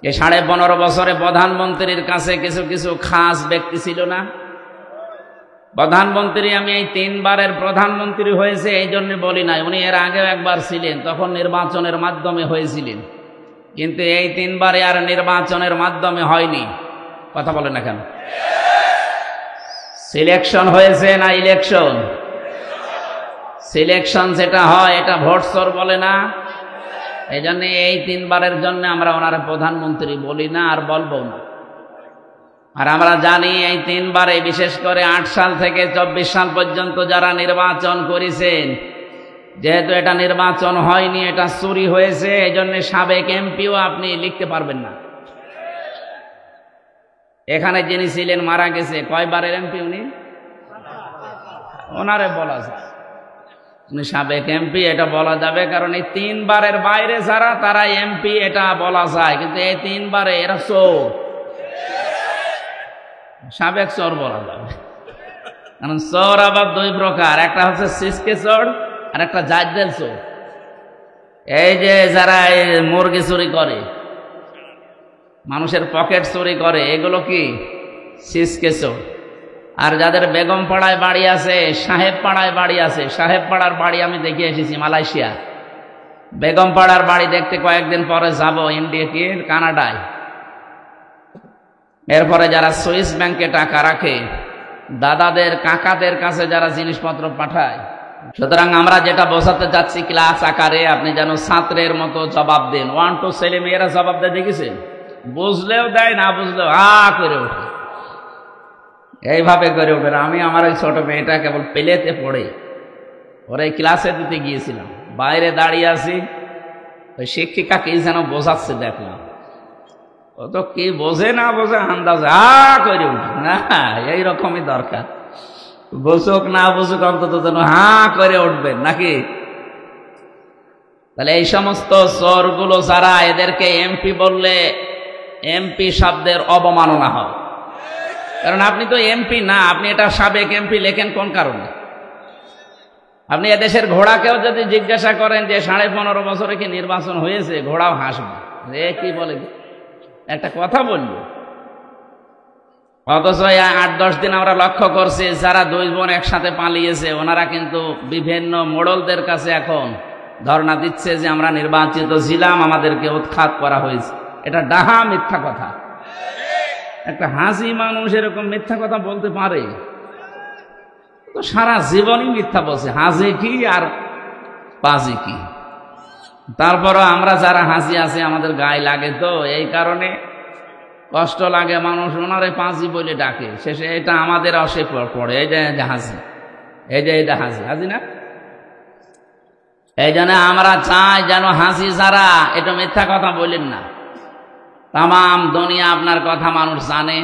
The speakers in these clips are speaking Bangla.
এই 15.5 বছরে প্রধানমন্ত্রীর কাছে কিছু কিছু খাস ব্যক্তি ছিল না? প্রধানমন্ত্রী, আমি এই 3 বারের প্রধানমন্ত্রী হয়েছে এই জন্য বলি নাই, উনি এর আগেও একবার ছিলেন, তখন নির্বাচনের মাধ্যমে হয়েছিলেন, কিন্তু এই 3 বারে আর নির্বাচনের মাধ্যমে হয়নি। কথা বলে না কেন? সিলেকশন হয়েছে না ইলেকশন? সিলেকশন যেটা হয় এটা ভোট চোর বলে না? এই জন্য এই 3 বারের জন্য আমরা ওনারা প্রধানমন্ত্রী বলি না, আর বলবো না। আর আমরা জানি এই 3 বারে, বিশেষ করে 8 সাল থেকে 24 সাল পর্যন্ত যারা নির্বাচন করেছেন, যেহেতু এটা নির্বাচন হয়নি, এটা চুরি হয়েছে, এই জন্য সাবেক এমপিও আপনি লিখতে পারবেন না। এখানে যিনি ছিলেন মারা গেছে, কয়বারের এমপি উনি? ওনারে বলা যায় উনি সাবেক এমপি, এটা বলা যাবে, কারণ এই 3 বারের বাইরে যারা তারা এমপি, এটা বলা যায়, কিন্তু এই 3 বারে এরা চোর, সাবেক চোর বলা যাবে। কারণ চোর আবার 2 প্রকার, একটা হচ্ছে সিসকে চোর আর একটা জাজদেল চোর। এই যে যারা মুরগি চুরি করে, মানুষের পকেট চুরি করে, এগুলো কি সিসকে চোর। আর যাদের বেগম পাড়ায় বাড়ি আছে, সাহেব পাড়ায় বাড়ি আছে, সাহেব পাড়ার বাড়ি আমি দেখে এসেছি মালয়েশিয়া, বেগম পাড়ার বাড়ি দেখতে কয়েকদিন পরে যাব ইন্ডিয়া কি কানাডায়। এরপরে যারা সুইস ব্যাংকে টাকা রাখে, দাদাদের কাকাদের কাছে যারা জিনিসপত্র পাঠায়। সুতরাং আমরা যেটা বোঝাতে যাচ্ছি ক্লাস আকারে, আপনি যেন ছাত্রের মতো জবাব দেন। 1 2 ছেলে মেয়েরা জবাব দেয় দেখেছেন, বুঝলেও দেয়, না বুঝলেও করে ওঠে, এইভাবে করে ওঠে। আমি আমার ওই ছোট মেয়েটা কেবল পেলেতে পড়ে ওরা এই ক্লাসে দিতে গিয়েছিলাম, বাইরে দাঁড়িয়ে আছি, ওই শিক্ষিকা কি যেন বোঝাচ্ছে দেখলাম, ও তো কি বোঝে না বোঝে আন্দাজ করে উঠে না, এইরকমই দরকার, বুঝুক না বুঝুক অন্তত যেন করে উঠবেন নাকি। তাহলে এই সমস্ত চোরগুলো যারা, এদেরকে এমপি বললে এমপি শব্দের অবমাননা হয়, কারণ আপনি তো এমপি না, আপনি এটা সাবেক এমপি লেখেন কোন কারণে? আপনি এদেশের ঘোড়াকেও যদি জিজ্ঞাসা করেন যে 15.5 বছরে কি নির্বাচন হয়েছে, ঘোড়াও হাসবে, কি বলে একটা কথা বলল। অথচ 8-10 দিন আমরা লক্ষ্য করছি যারা 2 বোন একসাথে পালিয়েছে, ওনারা কিন্তু বিভিন্ন মোড়লদের কাছে এখন ধর্ণা দিচ্ছে যে আমরা নির্বাচিত ছিলাম, আমাদেরকে উৎখাত করা হয়েছে। এটা ডাহা মিথ্যা কথা। একটা হাসি মানুষ এরকম মিথ্যা কথা বলতে পারে? তো সারা জীবনই মিথ্যা বলছে, হাসি কি আর বাজি কি। তারপরও আমরা যারা হাসি আছে আমাদের গায়ে লাগে, তো এই কারণে কষ্ট লাগে, মানুষ ওনারে পাঁচি বলে ডাকে, শেষে এটা আমাদের অসে পড়ে, এই যে হাসি, এই যে এটা হাসি, হাসি না। এই জন্য আমরা চাই যেন হাসি যারা, এটা মিথ্যা কথা বলেন না। তাম দুনিয়া আপনার কথা মানুষ জানে,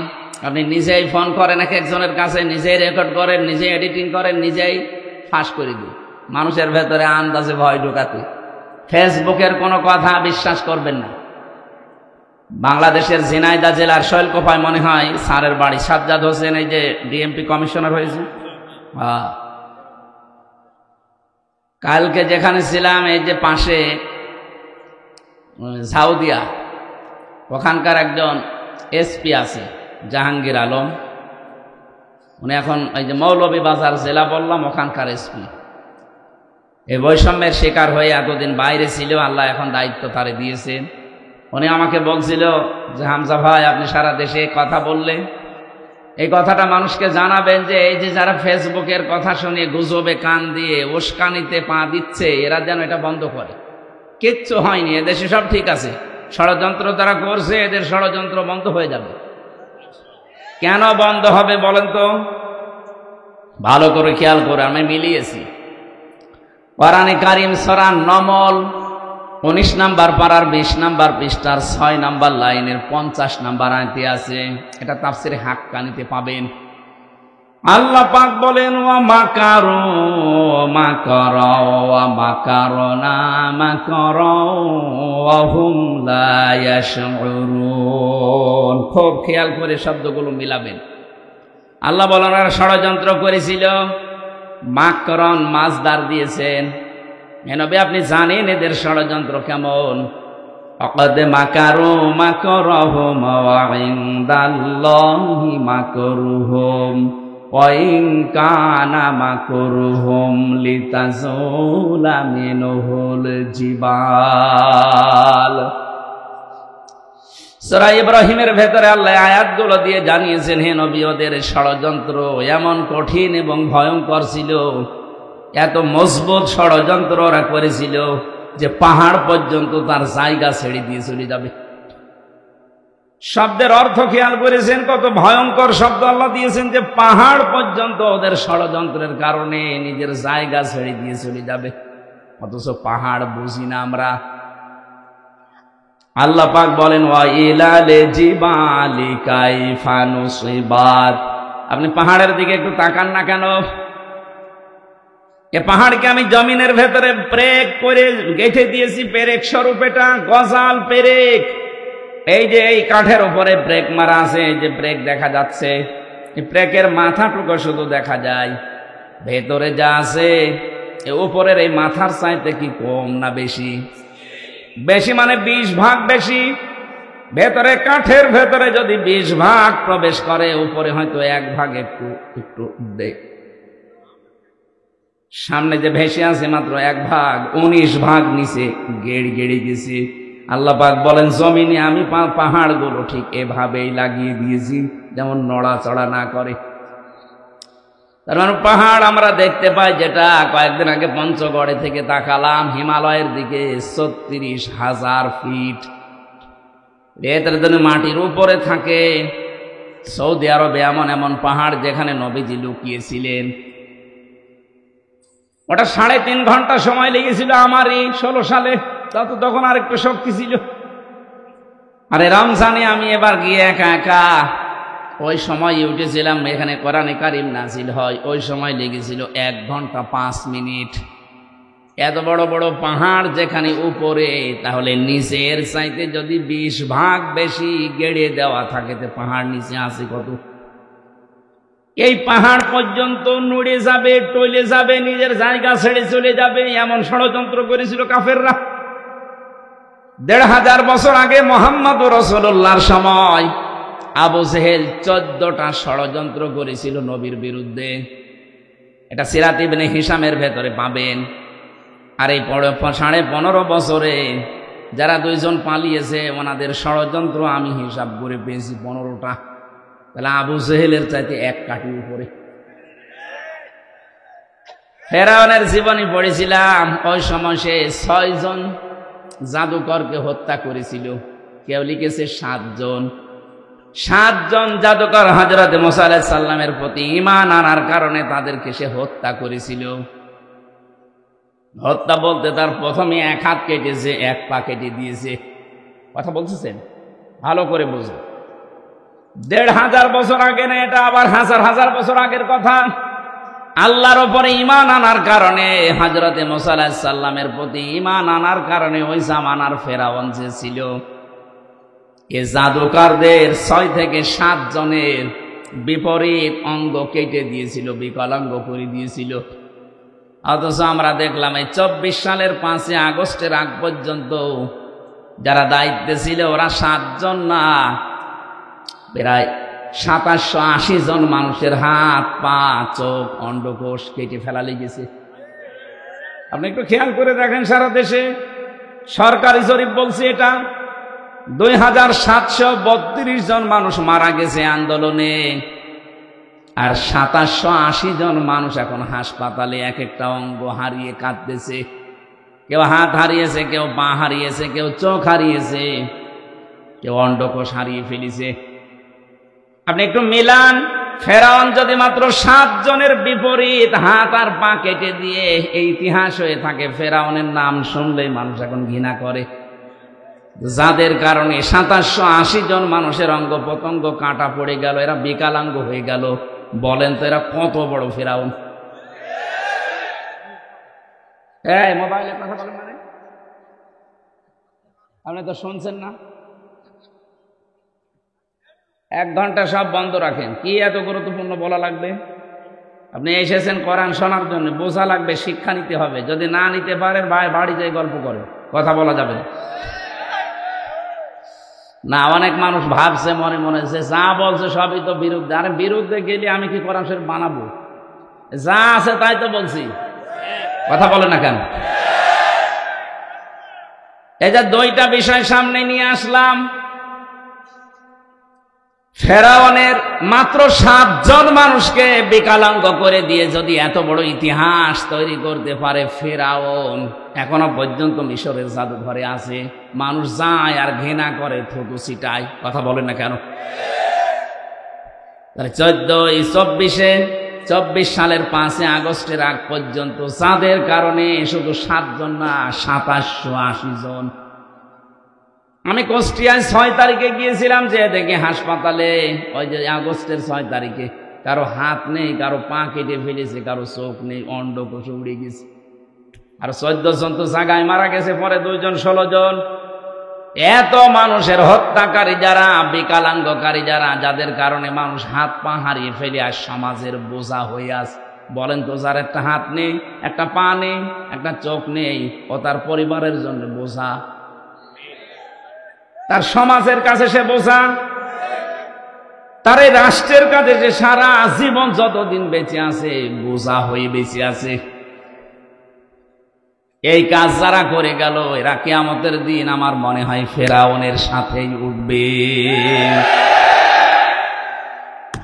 আপনি নিজেই ফোন করেন এক একজনের কাছে, নিজেই রেকর্ড করেন, নিজেই এডিটিং করেন, নিজেই ফাঁস করে দিন, মানুষের ভেতরে আন্দাজে ভয় ঢোকাতে। ফেসবুকের কোনো কথা বিশ্বাস করবেন না। বাংলাদেশের ঝিনাইদহ জেলার শৈলকুপায় মনে হয় স্যারের বাড়ি, সাজ্জাদ হোসেন, এই যে ডিএমপি কমিশনার হয়েছে। কালকে যেখানে ছিলাম, এই যে পাশে ঝাউদিয়া, ওখানকার একজন এসপি আছে জাহাঙ্গীর আলম, উনি এখন এই যে মৌলভীবাজার জেলা বললাম, ওখানকার এসপি। এই বৈষম্যের শিকার হয়ে এতদিন বাইরে ছিল, আল্লাহ এখন দায়িত্ব তারে দিয়েছেন। উনি আমাকে বলছিল যে হামজা ভাই, আপনি সারা দেশে কথা বললে এই কথাটা মানুষকে জানাবেন যে এই যে যারা ফেসবুকের কথা শুনে গুজবে কান দিয়ে উস্কানিতে পা দিচ্ছে, এরা যেন এটা বন্ধ করে। কিচ্ছু হয়নি, এদেশে সব ঠিক আছে। ষড়যন্ত্র তারা করছে, এদের ষড়যন্ত্র বন্ধ হয়ে যাবে। কেন বন্ধ হবে বলেন তো? ভালো করে খেয়াল করে আমি মিলিয়েছি। কোরআনে কারীম সূরা নমল 19 নম্বর পারার 20 নম্বর পৃষ্ঠার 6 নম্বর লাইনের 50 নম্বর আয়াতে আছে, এটা তাফসীরে হাক্কানিতে পাবেন। আল্লাহ পাক বলেন, ওয়া মাকারু মাকারা ওয়া মাকারনা মাকারা ওয়া হুম লা ইয়াশউরুন। খুব খেয়াল করে শব্দগুলো মিলাবেন। আল্লাহ বলেন ওরা ষড়যন্ত্র করেছিল, মাকরন মাজদার দিয়েছেন। নবী আপনি জানেন এদের ষড়যন্ত্র কেমন। وقد مكروا مكرهم وعند الله مكرهم وإن كان مكرهم لتزول منه الجبال। সূরা ইব্রাহিমের ভেতরে আল্লাহ আয়াতগুলো দিয়ে জানিয়েছেন, হে নবী, ওদের ষড়যন্ত্র এমন কঠিন এবং ভয়ঙ্কর ছিল, এত মজবুত ষড়যন্ত্র ওরা করেছিল যে পাহাড় পর্যন্ত তার জায়গা ছেড়ে দিয়ে চলে যাবে। শব্দের অর্থ খেয়াল করেছেন, কত ভয়ঙ্কর শব্দ আল্লাহ দিয়েছেন, যে পাহাড় পর্যন্ত ওদের ষড়যন্ত্রের কারণে নিজের জায়গা ছেড়ে দিয়ে চলে যাবে। অথচ পাহাড় বুঝি না আমরা। আল্লাহ পাক বলেন, ওয়া ইলালে জিবালি কাইফা নুসিবাত। আপনি পাহাড়ের দিকে একটু তাকান না কেন? এ পাহাড়কে আমি জমিনের ভেতরে ব্রেক করে গেঁথে দিয়েছি, পেরেক স্বরূপ। এটা গজাল পেরেক। এই যে এই কাঠের উপরে ব্রেক মারা আছে, এই যে ব্রেক দেখা যাচ্ছে, এই ব্রেকের মাথাটুকু শুধু দেখা যায়, ভেতরে যা আছে উপরের এই মাথার চাইতে কি কম না বেশি? বেশি মানে 20 ভাগ বেশি। ভেতরে কাঠের ভেতরে যদি 20 ভাগ প্রবেশ করে, উপরে হয়তো 1 ভাগ একটু একটু দেখ। সামনে যে ভেসে আছে মাত্র 1 ভাগ, 19 ভাগ নিচে গেড়ে গেড়ে গেছে। আল্লাহ পাক বলেন, জমিনে আমি পাহাড়গুলো ঠিক এভাবেই লাগিয়ে দিয়েছি, যেমন নড়াচড়া না করে। তার মানে পাহাড় আমরা দেখতে পাই, যেটা কয়েকদিন আগে পঞ্চগড়ে থেকে তাকালাম হিমালয়ের দিকে, 36,000 ফিট। এটার জন্য মাটির উপরে থাকে। সৌদি আরবে এমন এমন পাহাড় যেখানে নবীজি লুকিয়েছিলেন, ওটা 3.5 ঘন্টা সময় লেগেছিল আমারই 16 সালে। তা তো তখন আর একটু শক্তি ছিল। আরে রমজানে আমি এবার গিয়ে একা একা, ওই সময় উঠেছিলাম, এখানে কোরআনে কারিম নাজিল হয়, ওই সময় লেগেছিল 1 ঘন্টা 5 মিনিট। এত বড় বড় পাহাড় যেখানে উপরে, তাহলে নিচের চাইতে যদি 20 ভাগ বেশি গেড়ে দেওয়া থাকে, তো পাহাড় নিচে আছে কত? এই পাহাড় পর্যন্ত নড়ে যাবে, টলে যাবে, নিজের জায়গা ছেড়ে চলে যাবে, এমন ষড়যন্ত্র করেছিল কাফেররা। 1500 বছর আগে মুহাম্মদ রাসূলুল্লাহর সময় আবু জেহেল 14টা ষড়যন্ত্র করেছিল নবীর বিরুদ্ধে। এটা সিরাত ইবনে হিশামের ভেতরে পাবেন। আর এই 15.5 বছরে যারা 2 জন পালিয়েছে, ওনাদের ষড়যন্ত্র আমি হিসাব করে পেয়েছি 15টা। তাহলে আবু জেহেলের চাইতে 1 কাঠি উপরে। ফেরাউনের জীবনী পড়েছিলাম, ওই সময় সে 6 জন জাদুকরকে হত্যা করেছিল। কেউ লিখেছে 7 জন। 7 জন জাদুকর হযরত মুসা আলাইহিস সালামের প্রতি ঈমান আনার কারণে তাদেরকে সে হত্যা করেছিল। হত্যা বলতে তার প্রথমে 1 হাত কেটেছে, 1 পা কেটে দিয়েছে। কথা বলতেছেন? ভালো করে বুঝুন। 1500 বছর আগে না, এটা আবার হাজার হাজার বছর আগের কথা। আল্লাহর উপরে ঈমান আনার কারণে, হযরত মুসা আলাইহিস সালামের প্রতি ঈমান আনার কারণে ওই জামানার ফেরাউন যে ছিল, এ জাদুকরদের 6 থেকে 7 জনের বিপরীত অঙ্গ কেটে দিয়েছিল, বিকলাঙ্গ করে দিয়েছিল। অথচ আমরা দেখলাম এই 24 সালের 5 আগস্টের আগ পর্যন্ত যারা দায়িত্বে ছিল, ওরা 7 জন না, প্রায় 2780 জন মানুষের হাত, পা, চোখ, অন্ডকোষ কেটে ফেলা লেগেছে। আপনি একটু খেয়াল করে দেখেন, সারা দেশে সরকারি জরিপ বলছে এটা 2732 জন মানুষ মারা গেছে আন্দোলনে, আর 2780 জন মানুষ এখন হাসপাতালে এক একটা অঙ্গ হারিয়ে কাঁদতেছে। কেউ হাত হারিয়েছে, কেউ পা হারিয়েছে, কেউ চোখ হারিয়েছে, কেউ অন্ডকোষ হারিয়ে ফেলেছে। আপনি একটু মিলান, ফেরাউন যদি মাত্র 7 জনের বিপরীত হাত আর পা কেটে দিয়ে এই ইতিহাস হয়ে থাকে, ফেরাউনের নাম শুনলেই মানুষ এখন ঘৃণা করে। যাদের কারণে 2780 জন মানুষের অঙ্গ প্রত্যঙ্গ কাটা পড়ে গেল, এরা বিকলাঙ্গ হয়ে গেল, বলেন তো এরা কত বড় ফেরাউন? এই মোবাইলে কথা বলেন মানে আপনি তো শুনছেন না। 1 ঘন্টা সব বন্ধ রাখেন। কি এত গুরুত্বপূর্ণ বলা লাগবে? আপনি এসেছেন কোরআন শোনার জন্য, বোঝা লাগবে, শিক্ষা নিতে হবে। যদি না নিতে পারেন, বাড়ি যেয়ে গল্প করে কথা বলা যাবে না। না, অনেক মানুষ ভাবছে মনে মনে যে যা বলছে সবই তো বিরুদ্ধে। আরে বিরুদ্ধে গেলে আমি কি কোরআন শরীফ বানাবো? যা আছে তাই তো বলছি, কথা বলে না কেন? এই যে দুইটা বিষয় সামনে নিয়ে আসলাম। ফেরাউনের মাত্র 7 জন মানুষকে বিকলাঙ্গ করে দিয়ে যদি এত বড় ইতিহাস তৈরি করতে পারে ফেরাউন, এখনো পর্যন্ত মিশরের জাদুঘরে আছে। মানুষ যায় আর ঘৃণা করে, থুতু ছিটায়, কথা বলেন না কেন? 24 সালের 5 আগস্টের আগ পর্যন্ত যাদের কারণে শুধু 7 জন না 2780 জন। আমি কুষ্টিয়ায় 6 তারিখে গিয়েছিলাম, যে দেখে হাসপাতালে ওই যে আগস্টের 6 তারিখে কারো হাত নেই, কারো পা কেটে ফেলেছে, কারো চোখ নেই, অন্ডকোষ উড়ে গেছে। আর 14 জন তো জায়গায় মারা গেছে, পরে 2 জন 16 জন। এত মানুষের হত্যাকারী যারা, বিকলাঙ্গকারী যারা, যাদের কারণে মানুষ হাত পা হারিয়ে ফেলে আর সমাজের বোঝা হয়ে আছে। বলেন তো, যার একটা হাত নেই, একটা পা নেই, একটা চোখ নেই, ও তার পরিবারের জন্য বোঝা, তার সমাজের কাছে সে বোঝা, তার এই রাষ্ট্রের কাছে যে সারা জীবন যতদিন বেঁচে আছে বোঝা হয়ে বেঁচে আছে। এই কাজ যারা করে গেল, এরা কিয়ামতের দিন আমার মনে হয় ফেরাউনের সাথেই উঠবে।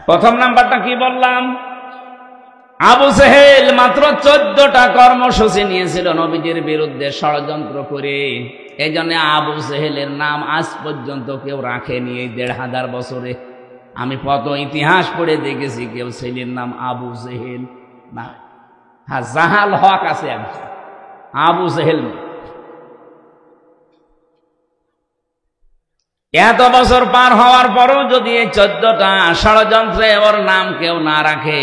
প্রথম নাম্বারটা কি বললাম? আবু জেহেল মাত্র 14টা কর্মসূচি নিয়েছিল নবীজির বিরুদ্ধে ষড়যন্ত্র করে। এই জন্য আবু জেহেলের নাম আজ পর্যন্ত কেউ রাখেনি এই 1500 বছরে। আমি কত ইতিহাস পড়ে দেখেছি, কেউ ছেলের নাম আবু জেহেল না। হ্যাঁ, জাহাল হক আছে একজন, আবু জেহেল। এত বছর পার হওয়ার পরও যদি এই 14টা ষড়যন্ত্রে ওর নাম কেউ না রাখে,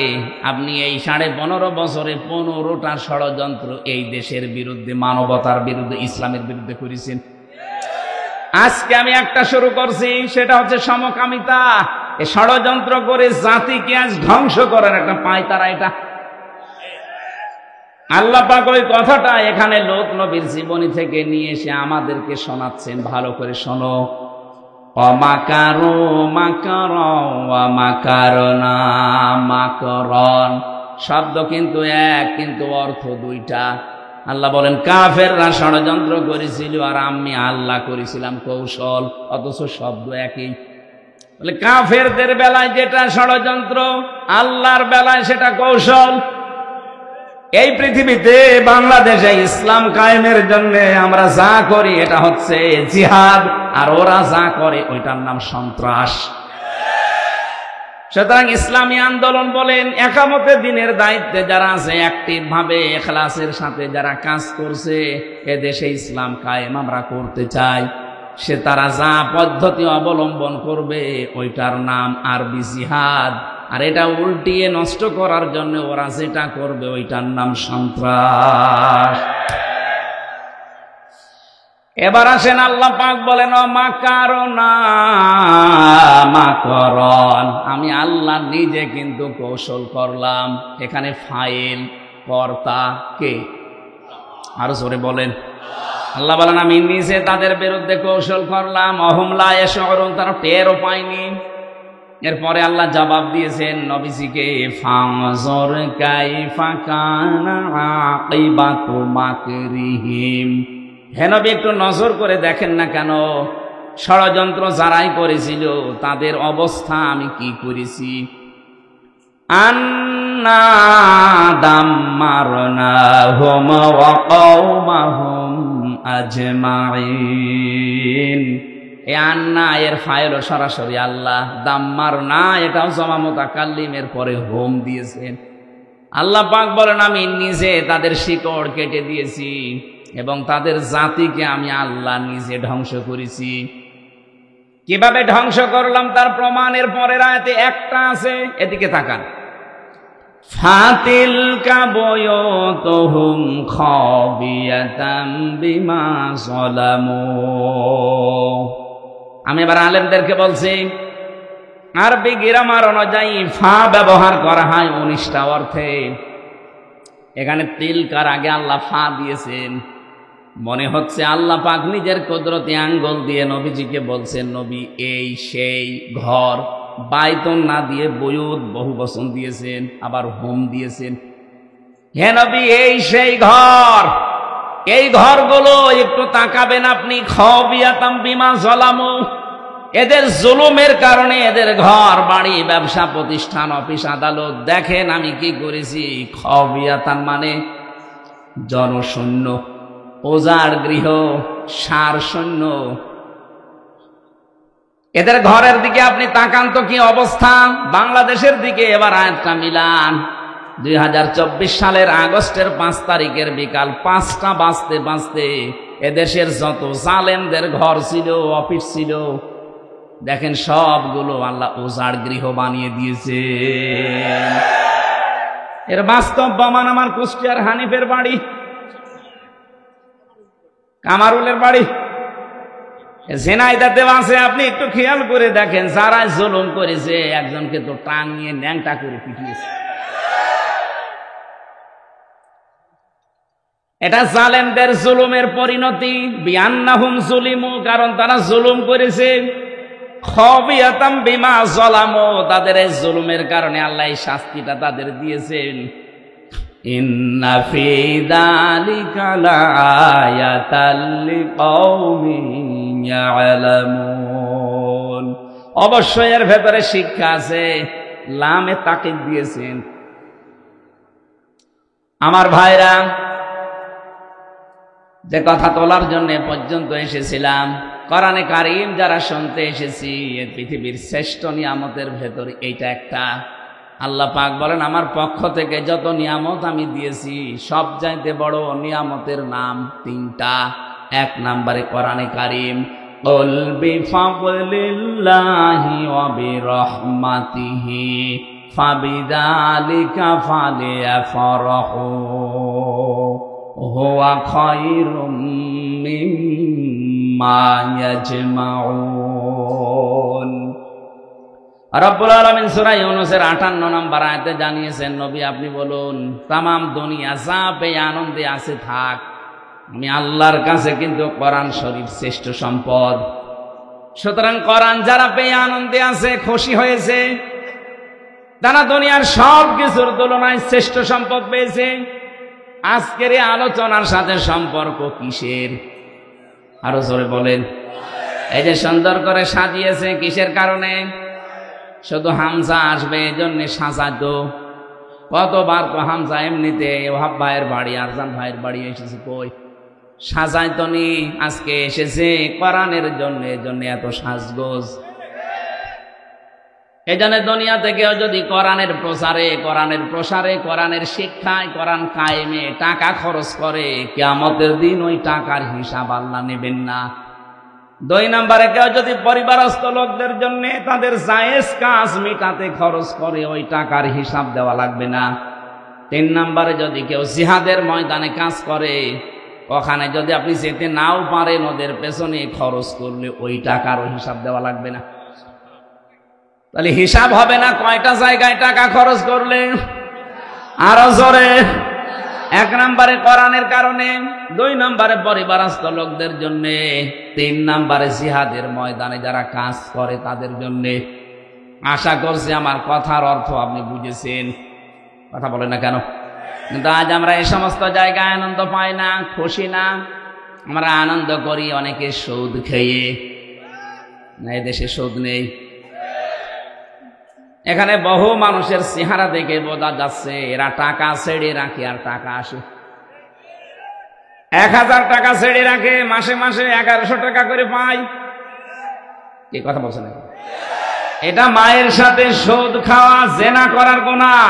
আপনি এই 15.5 বছরে 15টা ষড়যন্ত্র এই দেশের বিরুদ্ধে, মানবতার বিরুদ্ধে, ইসলামের বিরুদ্ধে করেছেন। আজকে আমি একটা শুরু করছি, সেটা হচ্ছে সমকামিতা। এই ষড়যন্ত্র করে জাতিকে আজ ধ্বংস করার একটা পায়তারা এটা। আল্লাহ পাক ওই কথাটা এখানে লূত নবীর জীবনী থেকে নিয়ে এসে আমাদেরকে শোনাচ্ছেন। ভালো করে শোনো। অমাকারু মাকার ওয়া মাকারনা মাকরন, শব্দ কিন্তু এক, কিন্তু অর্থ দুইটা। আল্লাহ বলেন কাফেররা ষড়যন্ত্র করেছিল আর আমি আল্লাহ করেছিলাম কৌশল, অথচ শব্দ একই। বলে কাফেরদের বেলায় যেটা ষড়যন্ত্র, আল্লাহর বেলায় সেটা কৌশল। এই পৃথিবীতে বাংলাদেশে ইসলাম কায়েমের জন্য আমরা যা করি এটা হচ্ছে জিহাদ, আর ওরা যা করে ওইটার নাম সন্ত্রাস। সুতরাং ইসলামী আন্দোলন বলেন, একামতে দিনের দায়িত্বে যারা আছে, অ্যাক্টিভ ভাবে ইখলাসের সাথে যারা কাজ করছে, এদেশে ইসলাম কায়েম আমরা করতে চাই, সে তারা যা পদ্ধতি অবলম্বন করবে ওইটার নাম আরবি জিহাদ। আর এটা উল্টিয়ে নষ্ট করার জন্য ওরা যেটা করবে ওইটার নাম সন্ত্রাস। এবার আসেন, আল্লাহ পাক বলেন মাকারনা মাকরন, আমি আল্লাহ নিজে কিন্তু কৌশল করলাম। এখানে ফাইল, কর্তা কে? আরো জোরে বলেন। আল্লাহ বলেন আমি নিজে তাদের বিরুদ্ধে কৌশল করলাম। অহুম লা ইয়াশউরুন, তারা টেরও পায়নি। এরপরে আল্লাহ জবাব দিয়েছেন নবীজিকে, ফানজুর কাইফা কানা আকিবাতু মাকরিহিম। হে নবী, একটু নজর করে দেখেন না কেন, ষড়যন্ত্র যারাই করেছিল তাদের অবস্থা আমি কি করেছি। আন্না দাম্মারনাহুম ওয়া কওমাহুম আজমাইন। এই আন্না এর ফাইল সরাসরি আল্লাহ, দাম্মারনা এটাও জমা মুতাকাল্লিমের পরে হোম দিয়েছেন। আল্লাহ পাক বলেন আমি নিজে তাদের শিকড় কেটে দিয়েছি এবং তাদের জাতিকে আমি আল্লাহ নিজে ধ্বংস করেছি। কিভাবে ধ্বংস করলাম তার প্রমাণের পরের আয়াতে একটা আছে, এদিকে তাকান। ফাতিলকা বুয়ুতুহুম খাবিয়াতাম বিমা যালামু। আমি এবার আলেমদেরকে বলছি, আরবি গ্রামার অনুযায়ী ফা ব্যবহার করা হয় 19টা অর্থে। এখানে তিলকার আগে আল্লাহ ফা দিয়েছেন, মনে হচ্ছে আল্লাহ পাক নিজের কুদরতি আঙ্গুল দিয়ে নবীজিকে বলছেন, নবী এই সেই ঘর। বাইতুন না দিয়ে বয়ুত বহু বচন দিয়েছেন, আবার হোম দিয়েছেন। হে নবী এই সেই ঘর। এই ঘরগুলো একটু তাকাবেন আপনি, খাবিয়াতাম বিমা যালামু, এদের জুলুমের কারণে এদের ঘর বাড়ি ব্যবসা প্রতিষ্ঠান অফিস আদালত দেখেন আমি কি করেছি। খাবিয়াতান মানে জনশূন্য, ওজার গৃহ, সার শূন্য। এদের ঘরের দিকে আপনি তাকান তো কি অবস্থা। বাংলাদেশের দিকে এবার আয়াতটা মিলান। 2024 সালের আগস্টের 5 তারিখের বিকাল 5টা বাজতে বাজতে এদেশের যত জালেমদের ঘর ছিল, অফিস ছিল, দেখেন সবগুলো আল্লাহ ওজার গৃহ বানিয়ে দিয়েছে। এর বাস্তব প্রমাণ আমার কুষ্টিয়ার হানিফের বাড়ি, কামারুলের বাড়ি, ঝিনাইদহে আছে। আপনি একটু খেয়াল করে দেখেন, যারা জুলুম করেছে একজনকে তো টান নিয়ে ন্যাংটা করে পিটিয়েছে। এটা জালেমদের জুলুমের পরিণতি। বিআন্নাহুম যুলিমু, কারণ তারা জুলুম করেছে। খাবিয়াতাম বিমা যালামু, তাদের এই জুলুমের কারণে আল্লাহ এই শাস্তিটা তাদের দিয়েছেন। ইন্না ফি যালিকা লাআয়াতাল লিকাওমিন ইয়ালামুন, অবশ্যই এর ভেতরে শিক্ষা আছে। লামে তাকিদ দিয়েছেন। আমার ভাইরা, যে কথা তোলার জন্য পর্যন্ত এসেছিলাম, কোরআনে কারীম যারা শুনতে এসেছি, এই পৃথিবীর শ্রেষ্ঠ নিয়ামতের ভেতর এইটা একটা। আল্লাহ পাক বলেন, আমার পক্ষ থেকে যত নিয়ামত আমি দিয়েছি সব চাইতে বড় নিয়ামতের নাম 3টা। 1 নম্বরে কোরআনে কারীম, কুল বিফাদলিল্লাহি ওয়া বিরহমাতিহি ফাবিযালিকা ফালিয়াফরাহু হুয়া খায়রুম মিম্মা ইয়াজমাউন। রব্বুল আলামিন সূরা ইউনূসের 58 নম্বর আয়াতে জানিয়েছেন, নবী আপনি বলুন, তামাম দুনিয়া যা পেয়ে আনন্দে আছে থাক, আমি আল্লাহর কাছে কিন্তু কোরআন শরীফ শ্রেষ্ঠ সম্পদ। সুতরাং কোরআন যারা পেয়ে আনন্দে আছে, খুশি হয়েছে, তারা দুনিয়ার সব কিছুর তুলনায় শ্রেষ্ঠ সম্পদ পেয়েছে। আজকের এই আলোচনার সাথে সম্পর্ক কিসের? আরো জোরে বলেন। এই যে সুন্দর করে সাজিয়েছে, কিসের কারণে? শুধু হামজা আসবে এজন্য সাজাতো। কতবার তো হামজা এমনিতে ওহাব ভাইয়ের বাড়ি, আরজান ভাইয়ের বাড়ি এসেছে, কই সাজাইতো নি, আজকে এসেছে কোরআনের জন্য, এজন্য এত সাজগোজ। এই জন্য দুনিয়া থেকেও যদি কোরআনের প্রসারে, কোরআনের শিক্ষায়, কোরআন কায়েমে টাকা খরচ করে, কিয়ামতের দিন ওই টাকার হিসাব আল্লাহ নেবেন না। 2 নম্বরে কেউ যদি পরিবারস্থ লোকদের জন্য তাদের জায়েজ কাজ মিটাতে খরচ করে, ওই টাকার হিসাব দেওয়া লাগবে না। 3 নম্বরে যদি কেউ জিহাদের ময়দানে কাজ করে, ওখানে যদি আপনি যেতে নাও পারেন, ওদের পেছনে খরচ করলে ওই টাকারও হিসাব দেওয়া লাগবে না। তাহলে হিসাব হবে না কয়টা জায়গায় টাকা খরচ করলে। আরো জোরে। 1 নম্বরে কোরআনের কারণে, 2 নম্বরে পরিবারস্থ লোকদের জন্য, 3 নম্বরে জিহাদের ময়দানে যারা কাজ করে তাদের জন্য। আশা করছি আমার কথার অর্থ আপনি বুঝেছেন। কথা বলেন না কেন? কিন্তু আজ আমরা এই সমস্ত জায়গায় আনন্দ পাই না, খুশি না। আমরা আনন্দ করি অনেকে সুদ খেয়ে। না, এদেশে সুদ নেই। এখানে বহু মানুষের চেহারা দেখে বোঝা যাচ্ছে এরা টাকা ছেড়ে রাখে আর টাকা আসে। 1000 টাকা ছেড়ে রাখে, মাসে মাসে 1100 টাকা করে পায়। কি কথা বলছেন? এটা মায়ের সাথে সুদ খাওয়া, জেনা করার গুনাহ।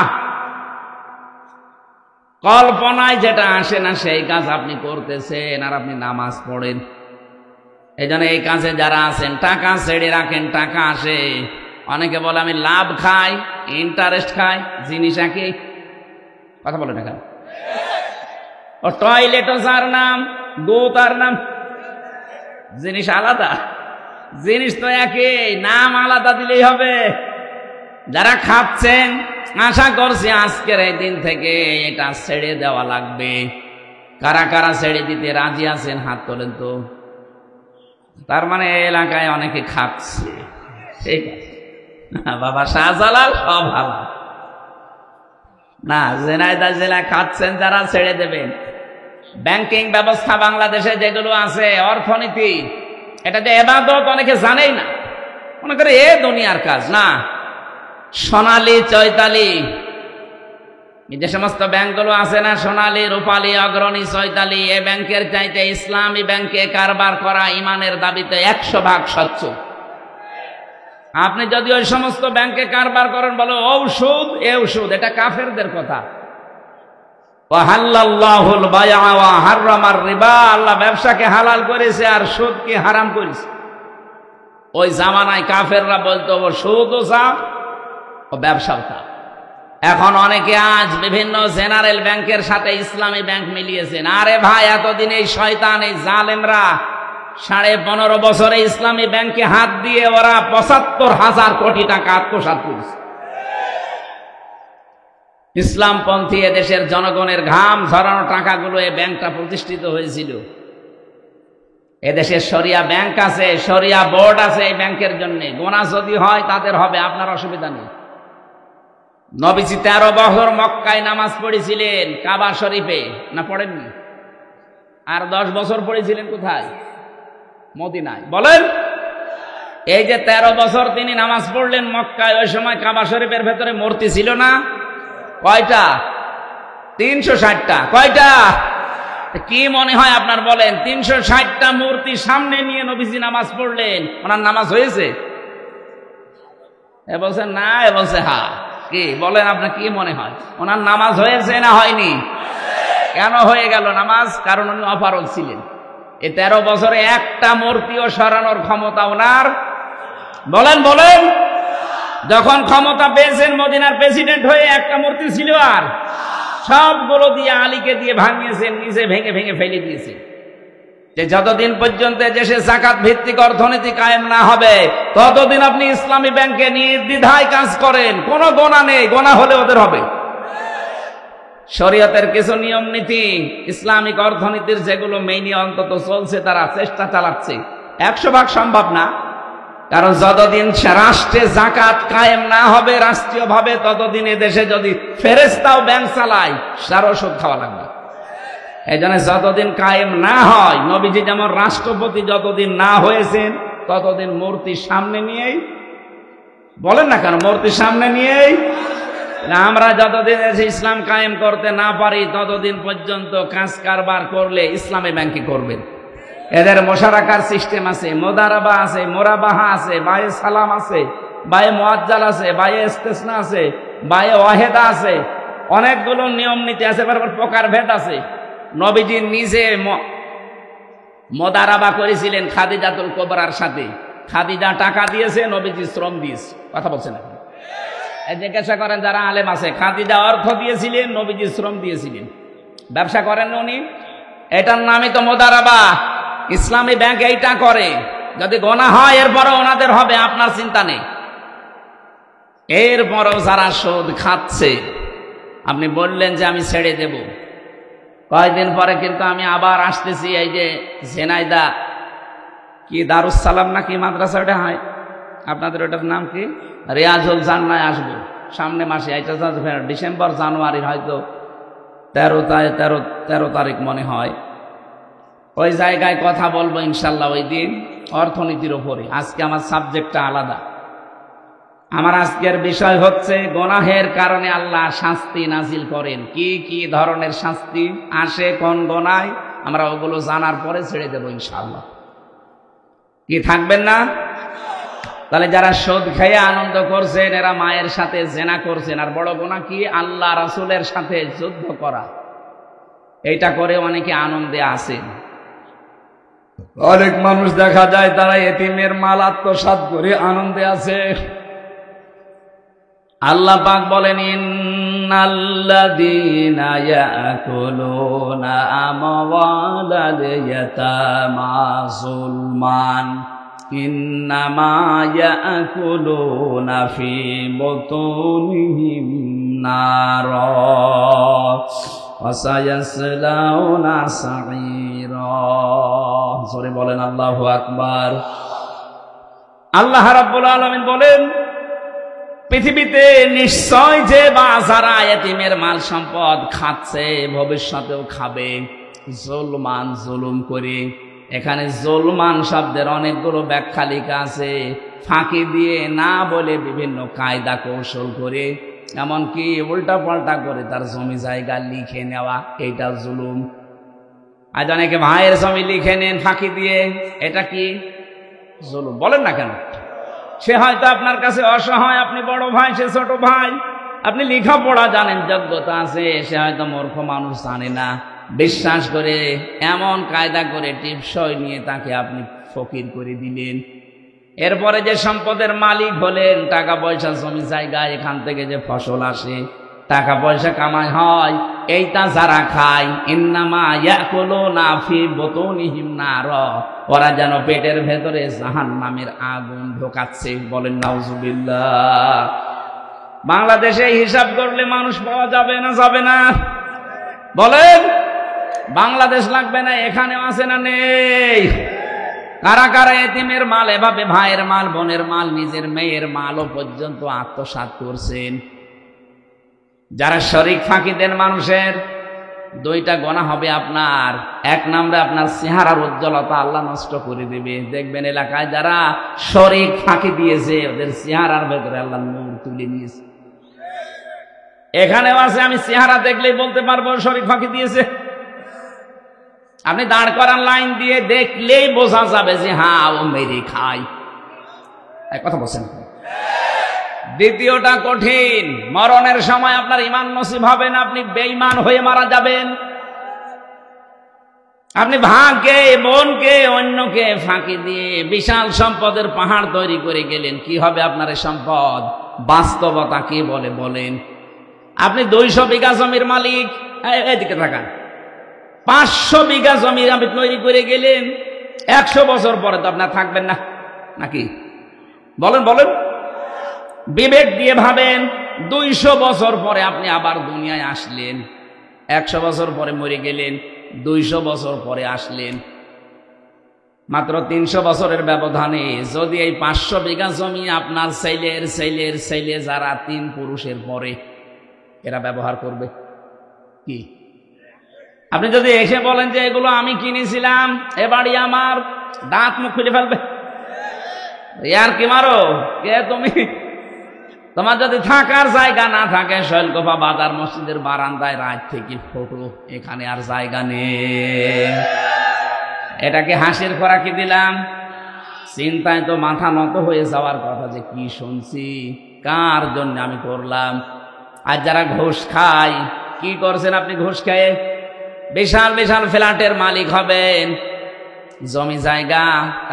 কল্পনায় যেটা আসে না সেই কাজ আপনি করতেছেন, আর আপনি নামাজ পড়েন। এই জন্য এই কাজে যারা আছেন, টাকা ছেড়ে রাখেন, টাকা আসে। অনেকে বলে আমি লাভ খাই, ইন্টারেস্ট খাই, জিনিস একই। কথা বলে না কেন? ও টয়লেটও যার নাম, গো তার নাম, জিনিস আলাদা। জিনিস তো একই, নাম আলাদা দিলেই হবে। যারা খাচ্ছেন, আশা করছি আজকের এই দিন থেকে এটা ছেড়ে দেওয়া লাগবে। কারা কারা ছেড়ে দিতে রাজি আছেন হাত তোলেন তো। তার মানে এলাকায় অনেকে খাচ্ছে। ঠিক আছে বাবা শাহজালাল সব হালাল না, ঝিনাইদহ জেলায় খাচ্ছেন যারা ছেড়ে দেবেন। ব্যাংকিং ব্যবস্থা বাংলাদেশে যেগুলো আছে, অর্থনীতি, এটা যে ইবাদত অনেকে জানেই না, মনে করে এ দুনিয়ার কাজ না। সোনালী, চৈতালি, যে সমস্ত ব্যাংকগুলো আছে না, সোনালী, রূপালী, অগ্রণী, চৈতালি, এ ব্যাংকের চাইতে ইসলামী ব্যাংকে কারবার করা ইমানের দাবিতে 100% স্বচ্ছ। আপনি যদি ওই সমস্ত ব্যাংকে কারবার করেন, বলো ঔষধ এ ঔষধ, এটা কাফেরদের কথা। ওয়াহাল্লাল্লাহুল বাইআ ওয়া হাররামার রিবা, আল্লাহ ব্যবসাকে হালাল করেছে আর সুদকে হারাম করেছে। ওই জামানায় কাফেররা বলতো ও সুদও চাপ ও ব্যবসাও চাপ। এখন অনেকে আজ বিভিন্ন জেনারেল ব্যাংকের সাথে ইসলামী ব্যাংক মিলিয়েছেন। আরে ভাই, এতদিন এই শয়তান, এই জালেমরা 15.5 বছরে ইসলামী ব্যাংকে হাত দিয়ে ওরা 75,000 কোটি টাকা আত্মসাৎ করেছে। ইসলামপন্থী এদেশের জনগণের ঘাম ঝরানো টাকাগুলো এই ব্যাংকটা প্রতিষ্ঠিত হয়েছিল। এদেশে শরিয়া ব্যাংক আছে, শরিয়া বোর্ড আছে এই ব্যাংকের জন্য। গোনা যদি হয় তাদের হবে, আপনার অসুবিধা নেই। নবীজি 13 বছর মক্কায় নামাজ পড়েছিলেন, কাবা শরীফে, না পড়েননি? আর 10 বছর পড়েছিলেন কোথায়? মদিনায়। বলেন, এই যে 13 বছর তিনি নামাজ পড়লেন মক্কায়, ওই সময় কাবা শরীফের ভেতরে মূর্তি ছিল না? কয়টা? 360টা। কয়টা? কি মনে হয় আপনার বলেন? 360টা মূর্তি সামনে নিয়ে নবীজি নামাজ পড়লেন, ওনার নামাজ হয়েছে? এ বলছে না, এ বলছে হা। কি বলেন, আপনার কি মনে হয় ওনার নামাজ হয়েছে না হয়নি? কেন হয়ে গেল নামাজ? কারণ উনি অপারগ ছিলেন। এই 13 বছরে একটা মূর্তিও সরানোর ক্ষমতা ওনার। বলেন বলেন, যখন ক্ষমতা পেয়েছেন মদিনার প্রেসিডেন্ট হয়ে, একটা মূর্তি ছিল? আর সবগুলো দিয়ে আলীকে দিয়ে ভাঙিয়েছেন, নিজে ভেঙে ভেঙে ফেলে দিয়েছে। যে যতদিন পর্যন্ত দেশে যাকাত ভিত্তিক অর্থনীতি কায়েম না হবে, ততদিন আপনি ইসলামী ব্যাংকে নির্দ্বিধায় কাজ করেন, কোনো গোনা নেই, গোনা হলে ওদের হবে। শরীয়তের কিছু নিয়ম নীতি, ইসলামিক অর্থনীতির যেগুলো মেইনি অন্তত চলছে, তারা চেষ্টা চালাচ্ছে। 100% সম্ভব না, কারণ যতদিন রাষ্ট্রে যাকাত কায়েম না হবে রাষ্ট্রীয়ভাবে, ততদিন এদেশে যদি ফেরেশতাও ব্যাংক চালায়, তার ওষুধ খাওয়া লাগবে। এই জন্য যতদিন কায়েম না হয়, নবীজি যেমন রাষ্ট্রপতি যতদিন না হয়েছেন, ততদিন মূর্তির সামনে নিয়েই, বলেন না কেন, মূর্তির সামনে নিয়েই আমরা যতদিন এসে ইসলাম কায়েম করতে না পারি, ততদিন পর্যন্ত কাজ কারবার করলে ইসলামী ব্যাংকে করবেন। এদের মোশারাকার সিস্টেম আছে, মোদারাবা আছে, মোরাবাহা আছে, বায়ে সালাম আছে, বায়ে মুআজ্জাল আছে, বায়ে ইস্তেসনা আছে, বায়ে ওয়াহেদা আছে, অনেকগুলো নিয়ম নীতি আছে, প্রকার ভেদ আছে। নবীজি নিজে মোদারাবা করেছিলেন খাদিজাতুল কুবরার সাথে। খাদিজা টাকা দিয়েছে, নবীজি শ্রম দিয়েছে। কথা বলছেন এখন? জিজ্ঞাসা করেন যারা আলেম আছে, খাদিজা অর্থ দিয়েছিলেন, নবীজি শ্রম দিয়েছিলেন। ব্যবসা করেন উনি, এটার নামই তো মোদারাবা। ইসলামী ব্যাংক এইটা করে। যদি গোনা হয় এরপরও ওনাদের হবে, আপনার চিন্তা নেই। এরপরও যারা সুদ খাচ্ছে, আপনি বললেন যে আমি ছেড়ে দেব, কয়েকদিন পরে কিন্তু আমি আবার আসতেছি। এই যে ঝিনাইদহ কি দারুস সালাম না কি মাদ্রাসা ওটা হয় আপনাদের, ওটার নাম কি, রিয়াজুল জান্নায় আসবো সামনে মাসে। এটা ডিসেম্বর জানুয়ারির হয়তো 13 তারিখ মনে হয়। ওই জায়গায় কথা বলবো ইনশাল্লাহ ওই দিন, অর্থনীতির ওপরে। আজকে আমার সাবজেক্টটা আলাদা। আমার আজকের বিষয় হচ্ছে গোনাহের কারণে আল্লাহ শাস্তি নাজিল করেন। কি কি ধরনের শাস্তি আসে কোন গোনায়, আমরা ওগুলো জানার পরে ছেড়ে দেবো ইনশাআল্লাহ। কি থাকবেন না? তাহলে যারা সুদ খেয়ে আনন্দ করছেন, এরা মায়ের সাথে জেনা করছেন। আর বড় গোনা কি? আল্লাহ রাসূলের সাথে যুদ্ধ করা। এইটা করে অনেকে আনন্দে আছেন। অনেক মানুষ দেখা যায় তারা এতিমের মাল আত্মসাৎ করে আনন্দে আছে। আল্লাহ পাক বলেন, ইন্নাল্লাযীনা ইয়াকুলুনা আমওয়ালাল ইয়াতামা যুলমান ইন্নামা ইয়াকুলুনা ফি বুতুনিহিম নারা ওয়াসায়াসলাউনা সাঈরা। জোরে বলেন আল্লাহু আকবার। আল্লাহ রাব্বুল আলামিন বলেন, পৃথিবীতে নিশ্চয় যে যারা এতিমের মাল সম্পদ খাচ্ছে ভবিষ্যতেও খাবে জুলমান, জুলুম করে। এখানে জুলমান শব্দের অনেকগুলো ব্যাখ্যা লেখা আছে, ফাঁকি দিয়ে, না বলে বিভিন্ন কায়দা কৌশল করে, এমনকি উল্টা পাল্টা করে তার জমি জায়গা লিখে নেওয়া, এইটা জুলুম। আজ অনেকে ভাইয়ের জমি লিখে নেন ফাঁকি দিয়ে, এটা কি জুলুম? বলেন না কেন? সে হয়তো আপনার কাছে অসহায়, আপনি বড় ভাই, সে ছোট ভাই, আপনি লেখাপড়া জানেন, যোগ্যতা আছে, সে হয়তো মূর্খ মানুষ, জানে না, বিশ্বাস করে এমন কায়দা করে টিপসই নিয়ে তাকে আপনি ফকির করে দিলেন। এরপরে যে সম্পদের মালিক হলেন, টাকা পয়সা, জমি জায়গা, এখান থেকে যে ফসল আসে, টাকা পয়সা কামাই হয়, এইটা যারা খায়, ইন্নামা ইয়াকুলুনা ফি বুতুনিহিম নার, ওরা যেন পেটের ভেতরে জাহান্নামের আগুন ঢোকাচ্ছে। বলেন নাউজুবিল্লাহ। বাংলাদেশে হিসাব করলে মানুষ পাওয়া যাবে না, যাবে না? বলেন, বাংলাদেশ লাগবে না? এখানেও আছে না নেই? কারা কারা এতিমের মাল এভাবে ভাইয়ের মাল, বোনের মাল, নিজের মেয়ের মালও পর্যন্ত আত্মসাৎ করছেন? যারা শরীক ফাঁকি দেন মানুষের, দুইটা গোনা হবে আপনার। এক নম্বরে আপনার চেহারার উজ্জ্বলতা আল্লাহ নষ্ট করে দেবে। দেখবেন এলাকায় যারা শরীক ফাঁকি দিয়েছে, ওদের চেহারার ভেতরে আল্লাহ নূর তুলে নিয়েছে। এখানেও আছে, আমি চেহারা দেখলেই বলতে পারবো শরীক ফাঁকি দিয়েছে। আপনি দাঁড় করান লাইন দিয়ে, দেখলেই বোঝা যাবে যে হ্যাঁ ও মেরে খায়। এক কথা বলছেন। দ্বিতীয়টা কঠিন, মরণের সময় আপনার ঈমান নসিব হবে না, আপনি বেঈমান হয়ে মারা যাবেন। আপনি ভাইকে, বোনকে, অন্যকে ফাঁকি দিয়ে বিশাল সম্পদের পাহাড় তৈরি করে গেলেন। কি হবে আপনার এই সম্পদ? বাস্তবতা কি বলে বলেন? আপনি 200 বিঘা জমির মালিক, এদিকে থাকান, 500 বিঘা জমি আপনি তৈরি করে গেলেন, 100 বছর পরে তো আপনার থাকবেন না, নাকি? বলেন বলেন, বিবেক দিয়ে ভাবেন। 200 বছর পরে আপনি আবার দুনিয়ায় আসলেন, 100 বছর পরে মরে গেলেন, 200 বছর পরে আসলেন, মাত্র 300 বছরের ব্যবধানে যদি এই 500 বিঘা জমি আপনার ছেলের ছেলের ছেলে, যারা 3 পুরুষের পরে, এরা ব্যবহার করবে কি? আপনি যদি এসে বলেন যে এগুলো আমি কিনেছিলাম, এ বাড়ি আমার, দাঁত মুখ খুলে ফেলবে। ইয়ার কি মারো কে তুমি? তোমার যদি থাকার জায়গা না থাকে, শৈলকুপা বাজার মসজিদের বারান্দায় রাত থেকে ফটো, এখানে আর জায়গা নেই। এটাকে হাসির খোরাকি দিলাম? চিন্তায় তো মাথা নত হয়ে যাওয়ার কথা, যে কি শুনছি, কার জন্য আমি করলাম। আর যারা ঘুষ খায়, কি করছেন আপনি ঘুষ খেয়ে? বিশাল বিশাল ফ্ল্যাটের মালিক হবেন, জমি জায়গা,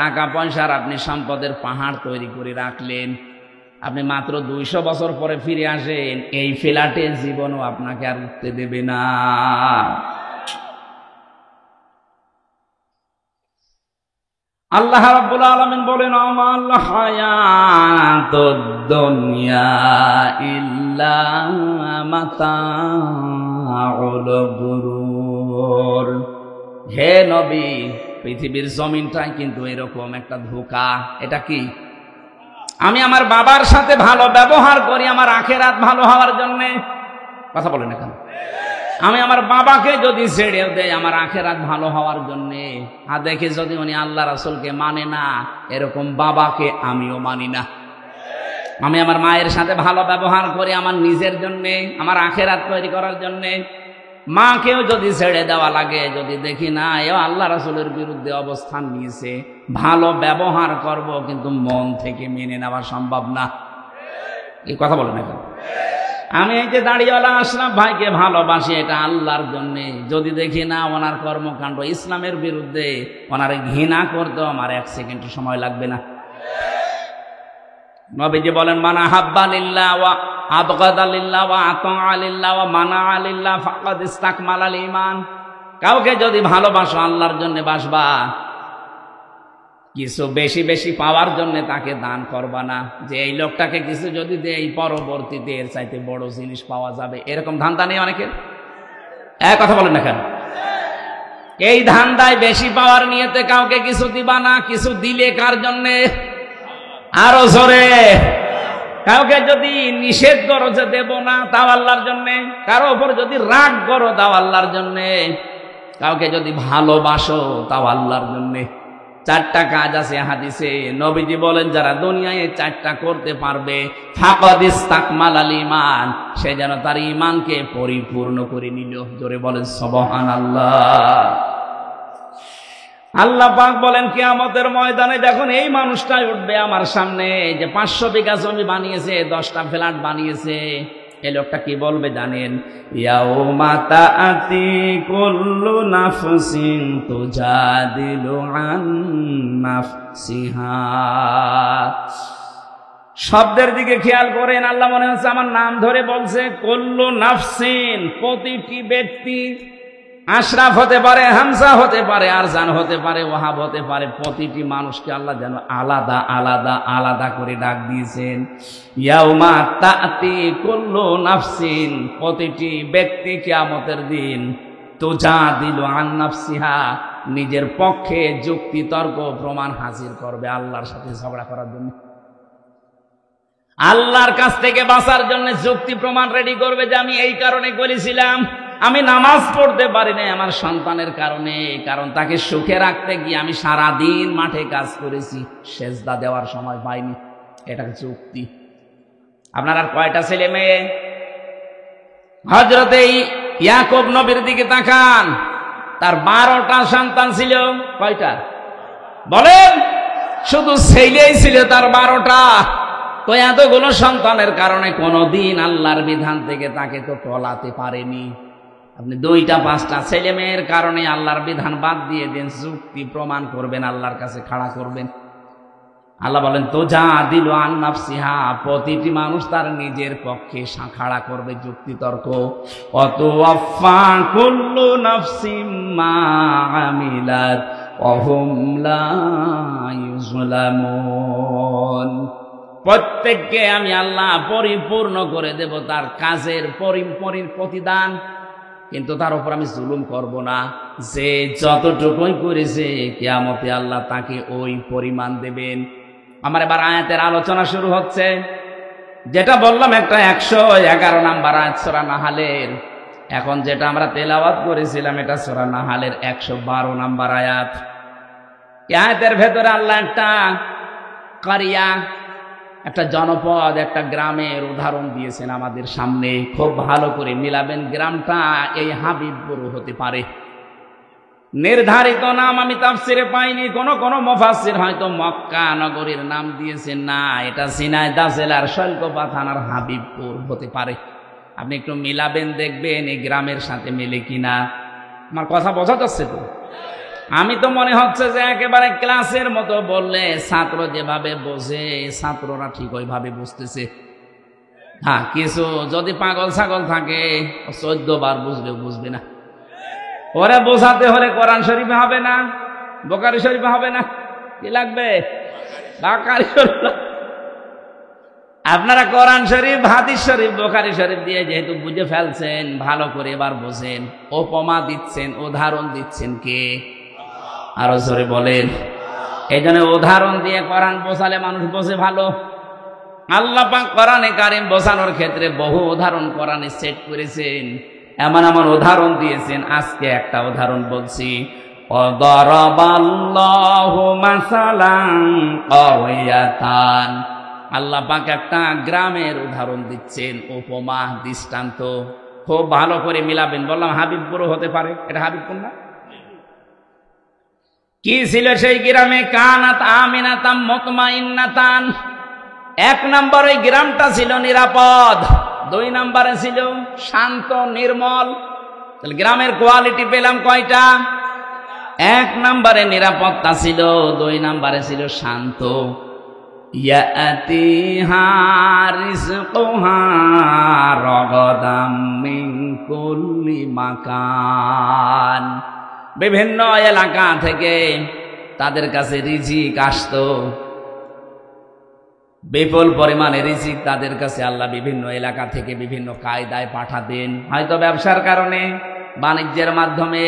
টাকা পয়সার আপনি সম্পদের পাহাড় তৈরি করে রাখলেন। আপনি মাত্র 200 বছর পরে ফিরে আসেন, এই ফ্ল্যাটে জীবনও আপনাকে আর উঠতে দেবে না। আল্লাহ রাব্বুল আলামিন বলেন, আমাল হায়াতুদ দুনিয়া ইল্লা মাতাউল গুরুর। হে নবী, পৃথিবীর জমিনটাই কিন্তু এরকম একটা ধোঁকা। এটা কি? আমি আমার বাবার সাথে ভালো ব্যবহার করি আমার আখেরাত ভালো হওয়ার জন্য। কথা বলেন না কেন? আমি আমার বাবাকে যদি ছেড়েও দেই আমার আখেরাত ভালো হওয়ার জন্য, আর দেখি যদি উনি আল্লাহ রাসূলকে মানে না, এরকম বাবাকে আমিও মানি না। আমি আমার মায়ের সাথে ভালো ব্যবহার করি আমার নিজের জন্যে, আমার আখেরাত তৈরি করার জন্যে। মাকেও যদি ছেড়ে দেওয়া লাগে, যদি দেখি না এও আল্লাহ রাসূলের বিরুদ্ধে অবস্থান নিয়েছে, ভালো ব্যবহার করব, কিন্তু মন থেকে মেনে নেওয়া সম্ভব না। এই কথা বলে না কেন? আমি এই যে দাড়িওয়ালা আশরাফ ভাইকে ভালোবাসি, এটা আল্লাহর জন্যে। যদি দেখি না ওনার কর্মকাণ্ড ইসলামের বিরুদ্ধে, ওনার ঘৃণা করতেও আমার 1 সেকেন্ড সময় লাগবে না। নবীজি বলেন, মানা হাব্বা লিল্লাহ ওয়া আবগাদা লিল্লাহ ওয়া আতা লিল্লাহ ওয়া মানা লিল্লাহ ফাকাদ ইসতাকমালাল ঈমান। কাউকে যদি ভালোবাসো আল্লাহর জন্য বাসবা, কিছু বেশি বেশি পাওয়ার জন্য তাকে দান করবা না, যে এই লোকটাকে কিছু যদি দেই পরবর্তীতে এর চাইতে বড় জিনিস পাওয়া যাবে, এরকম ধান্দা নেই অনেকের। কথা বলেন না কেন? এই ধান্দায় বেশি পাওয়ার নিয়েতে কাউকে কিছু দিবা না, কিছু দিলে কার জন্যে? আরো জোরে। কাউকে যদি নিষেধ করো যে দেব না, তাও আল্লাহর জন্যে। কারো উপর যদি রাগ করো, তাও আল্লাহর জন্যে। কাউকে যদি ভালোবাসো, তাও আল্লাহর জন্যে। 4টা কাজ আছে হাদিসে। নবীজি বলেন যারা দুনিয়ায় 4টা করতে পারবে, ফাকাদ ইস্তাকমালাল ঈমান, সে যেন তার ঈমানকে পরিপূর্ণ করে নিল। জোরে বলেন সুবহানাল্লাহ। আল্লাহ পাক বলেন কিয়ামতের ময়দানে যখন এই মানুষটাই উঠবে আমার সামনে, যে 500 বিঘা জমি বানিয়েছে, 10টা ফ্ল্যাট বানিয়েছে, এই লোকটা কি বলবে জানেন? ইয়াউমা তাআতি কুল্লু নাফসিন তুজাদিলু আন নাফসিহা। শব্দের দিকে খেয়াল করেন। আল্লাহ মনে হচ্ছে আমার নাম ধরে বলছে। কুল্লু নাফসিন, প্রতিটি ব্যক্তি। আশরাফ হতে পারে, হামজা হতে পারে, আরজান হতে পারে, ওয়াহাব হতে পারে। প্রতিটি মানুষকে আল্লাহ যেন আলাদা আলাদা আলাদা করে ডাক দিয়েছেন। ইয়াউমা তাআতি কুল্লু নাফসিন, প্রতিটি ব্যক্তি কিয়ামতের দিন তুজাদিলু আন নাফসিহা, নিজের পক্ষে যুক্তি তর্ক প্রমাণ হাজির করবে আল্লাহর সাথে ঝগড়া করার জন্য। আল্লাহর কাছ থেকে বাঁচার জন্য যুক্তি প্রমাণ রেডি করবে যে আমি এই কারণে করেছিলাম, আমি নামাজ পড়তে পারি না আমার সন্তানের কারণে, কারণ তাকে সুখে রাখতে গিয়ে আমি সারাদিন মাঠে কাজ করেছি, সেজদা দেওয়ার সময় পাইনি। এটা যুক্তি। আপনার আর কয়টা ছেলে মেয়ে? হযরতে ইয়াকুব নবীর দিকে তাকান, তার 12টা সন্তান ছিল। কয়টা বলেন? শুধু ছেলেই ছিল তার 12টা। তো এতগুলো সন্তানের কারণে কোনদিন আল্লাহর বিধান থেকে তাকে তো টলাতে পারেনি। আপনি 2টা 5টা ছেলে মেয়ের কারণে আল্লাহর বিধান বাদ দিয়ে দেন, যুক্তি প্রমাণ করবেন, আল্লাহর কাছে খাড়া করবেন। আল্লাহ বলেন তুজাদিলু আন নাফসিহা, প্রতিটি মানুষ তার নিজের পক্ষে খাড়া করবে যুক্তি তর্ক। ওয়াতুওয়াফা কুল্লু নাফসিম মা আমিলাত ওয়া হুম লা ইউযলামুন। প্রত্যেককে আমি আল্লাহ পরিপূর্ণ করে দেব তার কাজের প্রতিদান, কিন্তু তার উপর আমি জুলুম করব না। যে যতটুকুই করেছে কিয়ামতে আল্লাহ তাকে ওই পরিমাণ দেবেন। আমার এবার আয়াতের আলোচনা শুরু হচ্ছে। যেটা বললাম একটা 111 নাম্বার আয়াত সূরা নাহালের। এখন যেটা আমরা তেলাওয়াত করেছিলাম এটা সূরা নাহালের 112 নাম্বার আয়াত। এই আয়াতের ভেতরে আল্লাহ একটা কারিয়া, একটা জনপদ, একটা গ্রামের উদাহরণ দিয়েছেন আমাদের সামনে। খুব ভালো করে মিলাবেন। গ্রামটা এই হাবিবপুর হতে পারে। নির্ধারিত নাম আমি তাফসিরে পাইনি। কোন মুফাসসির হয়তো মক্কা নগরীর নাম দিয়েছেন, না, এটা ঝিনাইদহ জেলার শৈলকুপা থানার হাবিবপুর হতে পারে। আপনি একটু মিলাবেন, দেখবেন এই গ্রামের সাথে মেলে কিনা। আমার কথা বোঝা যাচ্ছে তো? আমি তো মনে হচ্ছে যে একেবারে ক্লাসের মতো বললে ছাত্র যেভাবে বোঝে ছাত্ররা ঠিক ওইভাবে বুঝতেছে। হ্যাঁ, কিছু যদি পাগল ছাগল থাকে 14 বার বুঝলেও বুঝবে না। ওরা বোঝাতে হলে কোরআন শরীফে হবে না, বুখারী শরীফে হবে না, কি লাগবে? বুখারী শরীফ। আপনারা কোরআন শরীফ, হাদিস শরীফ, বুখারী শরীফ দিয়ে যেহেতু বুঝে ফেলছেন, ভালো করে এবার বোঝেন। উপমা দিচ্ছেন, উদাহরণ দিচ্ছেন কে? আরো জোরে বলেন। এই জন্য উদাহরণ দিয়ে কোরআন বোঝালে মানুষ বোঝে ভালো। আল্লাহ পাক কোরআনে কারীম বোঝানোর ক্ষেত্রে বহু উদাহরণ কোরআনে সেট করেছেন, এমন এমন উদাহরণ দিয়েছেন। আজকে একটা উদাহরণ বলছি। ওয়াদারাবাল্লাহু মাসালান ক্বারিয়াতান, আল্লাহ পাক একটা গ্রামের উদাহরণ দিচ্ছেন, উপমা, দৃষ্টান্ত। খুব ভালো করে মিলাবেন। বললাম হাবিবপুর হতে পারে, এটা হাবিবপুর না? কি ছিল সেই গ্রামে? কানাত আমিনাতাম মুতমাইন্নাতান। 1 নম্বর ওই গ্রামটা ছিল নিরাপদ, 2 নম্বরে ছিল শান্ত নির্মল। তাহলে গ্রামের কোয়ালিটি পেলাম কয়টা? 1 নম্বরে নিরাপত্তা ছিল, 2 নম্বরে ছিল শান্ত। ইয়াতিহা রিজকুহা রাগাদাম মিন কুল্লি মাকান, বিভিন্ন এলাকা থেকে তাদের কাছে রিজিক আসতো, বিপুল পরিমাণে রিজিক তাদের কাছে আল্লাহ বিভিন্ন এলাকা থেকে বিভিন্ন কায়দায় পাঠাতেন। হয়তো ব্যবসার কারণে, বাণিজ্যের মাধ্যমে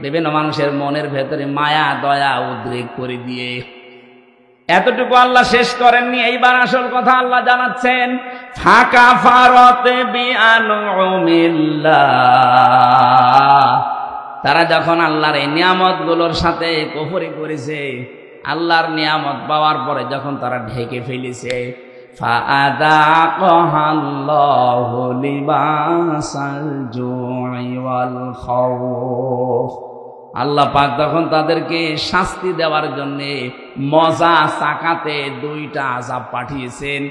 বিভিন্ন মানুষের মনের ভেতরে মায়া দয়া উদ্রেক করে দিয়ে। এতটুকু আল্লাহ শেষ করেননি, এইবার আসল কথা আল্লাহ জানাচ্ছেন, ফাঁকা ফারতে বিআনউমিল্লাহ, তারা যখন আল্লাহর এই নিয়ামত গুলোর সাথে কুফরি করেছে, আল্লাহর নিয়ামত পাওয়ার পরে যখন তারা ঢেকে ফেলেছে, ফাআযাকাহাল্লাহু লিবাসাল জুই ওয়াল খাউফ, আল্লাহ পাক তখন তাদেরকে শাস্তি দেওয়ার জন্যে মজা চাকাতে দুইটা আযাব পাঠিয়েছেন।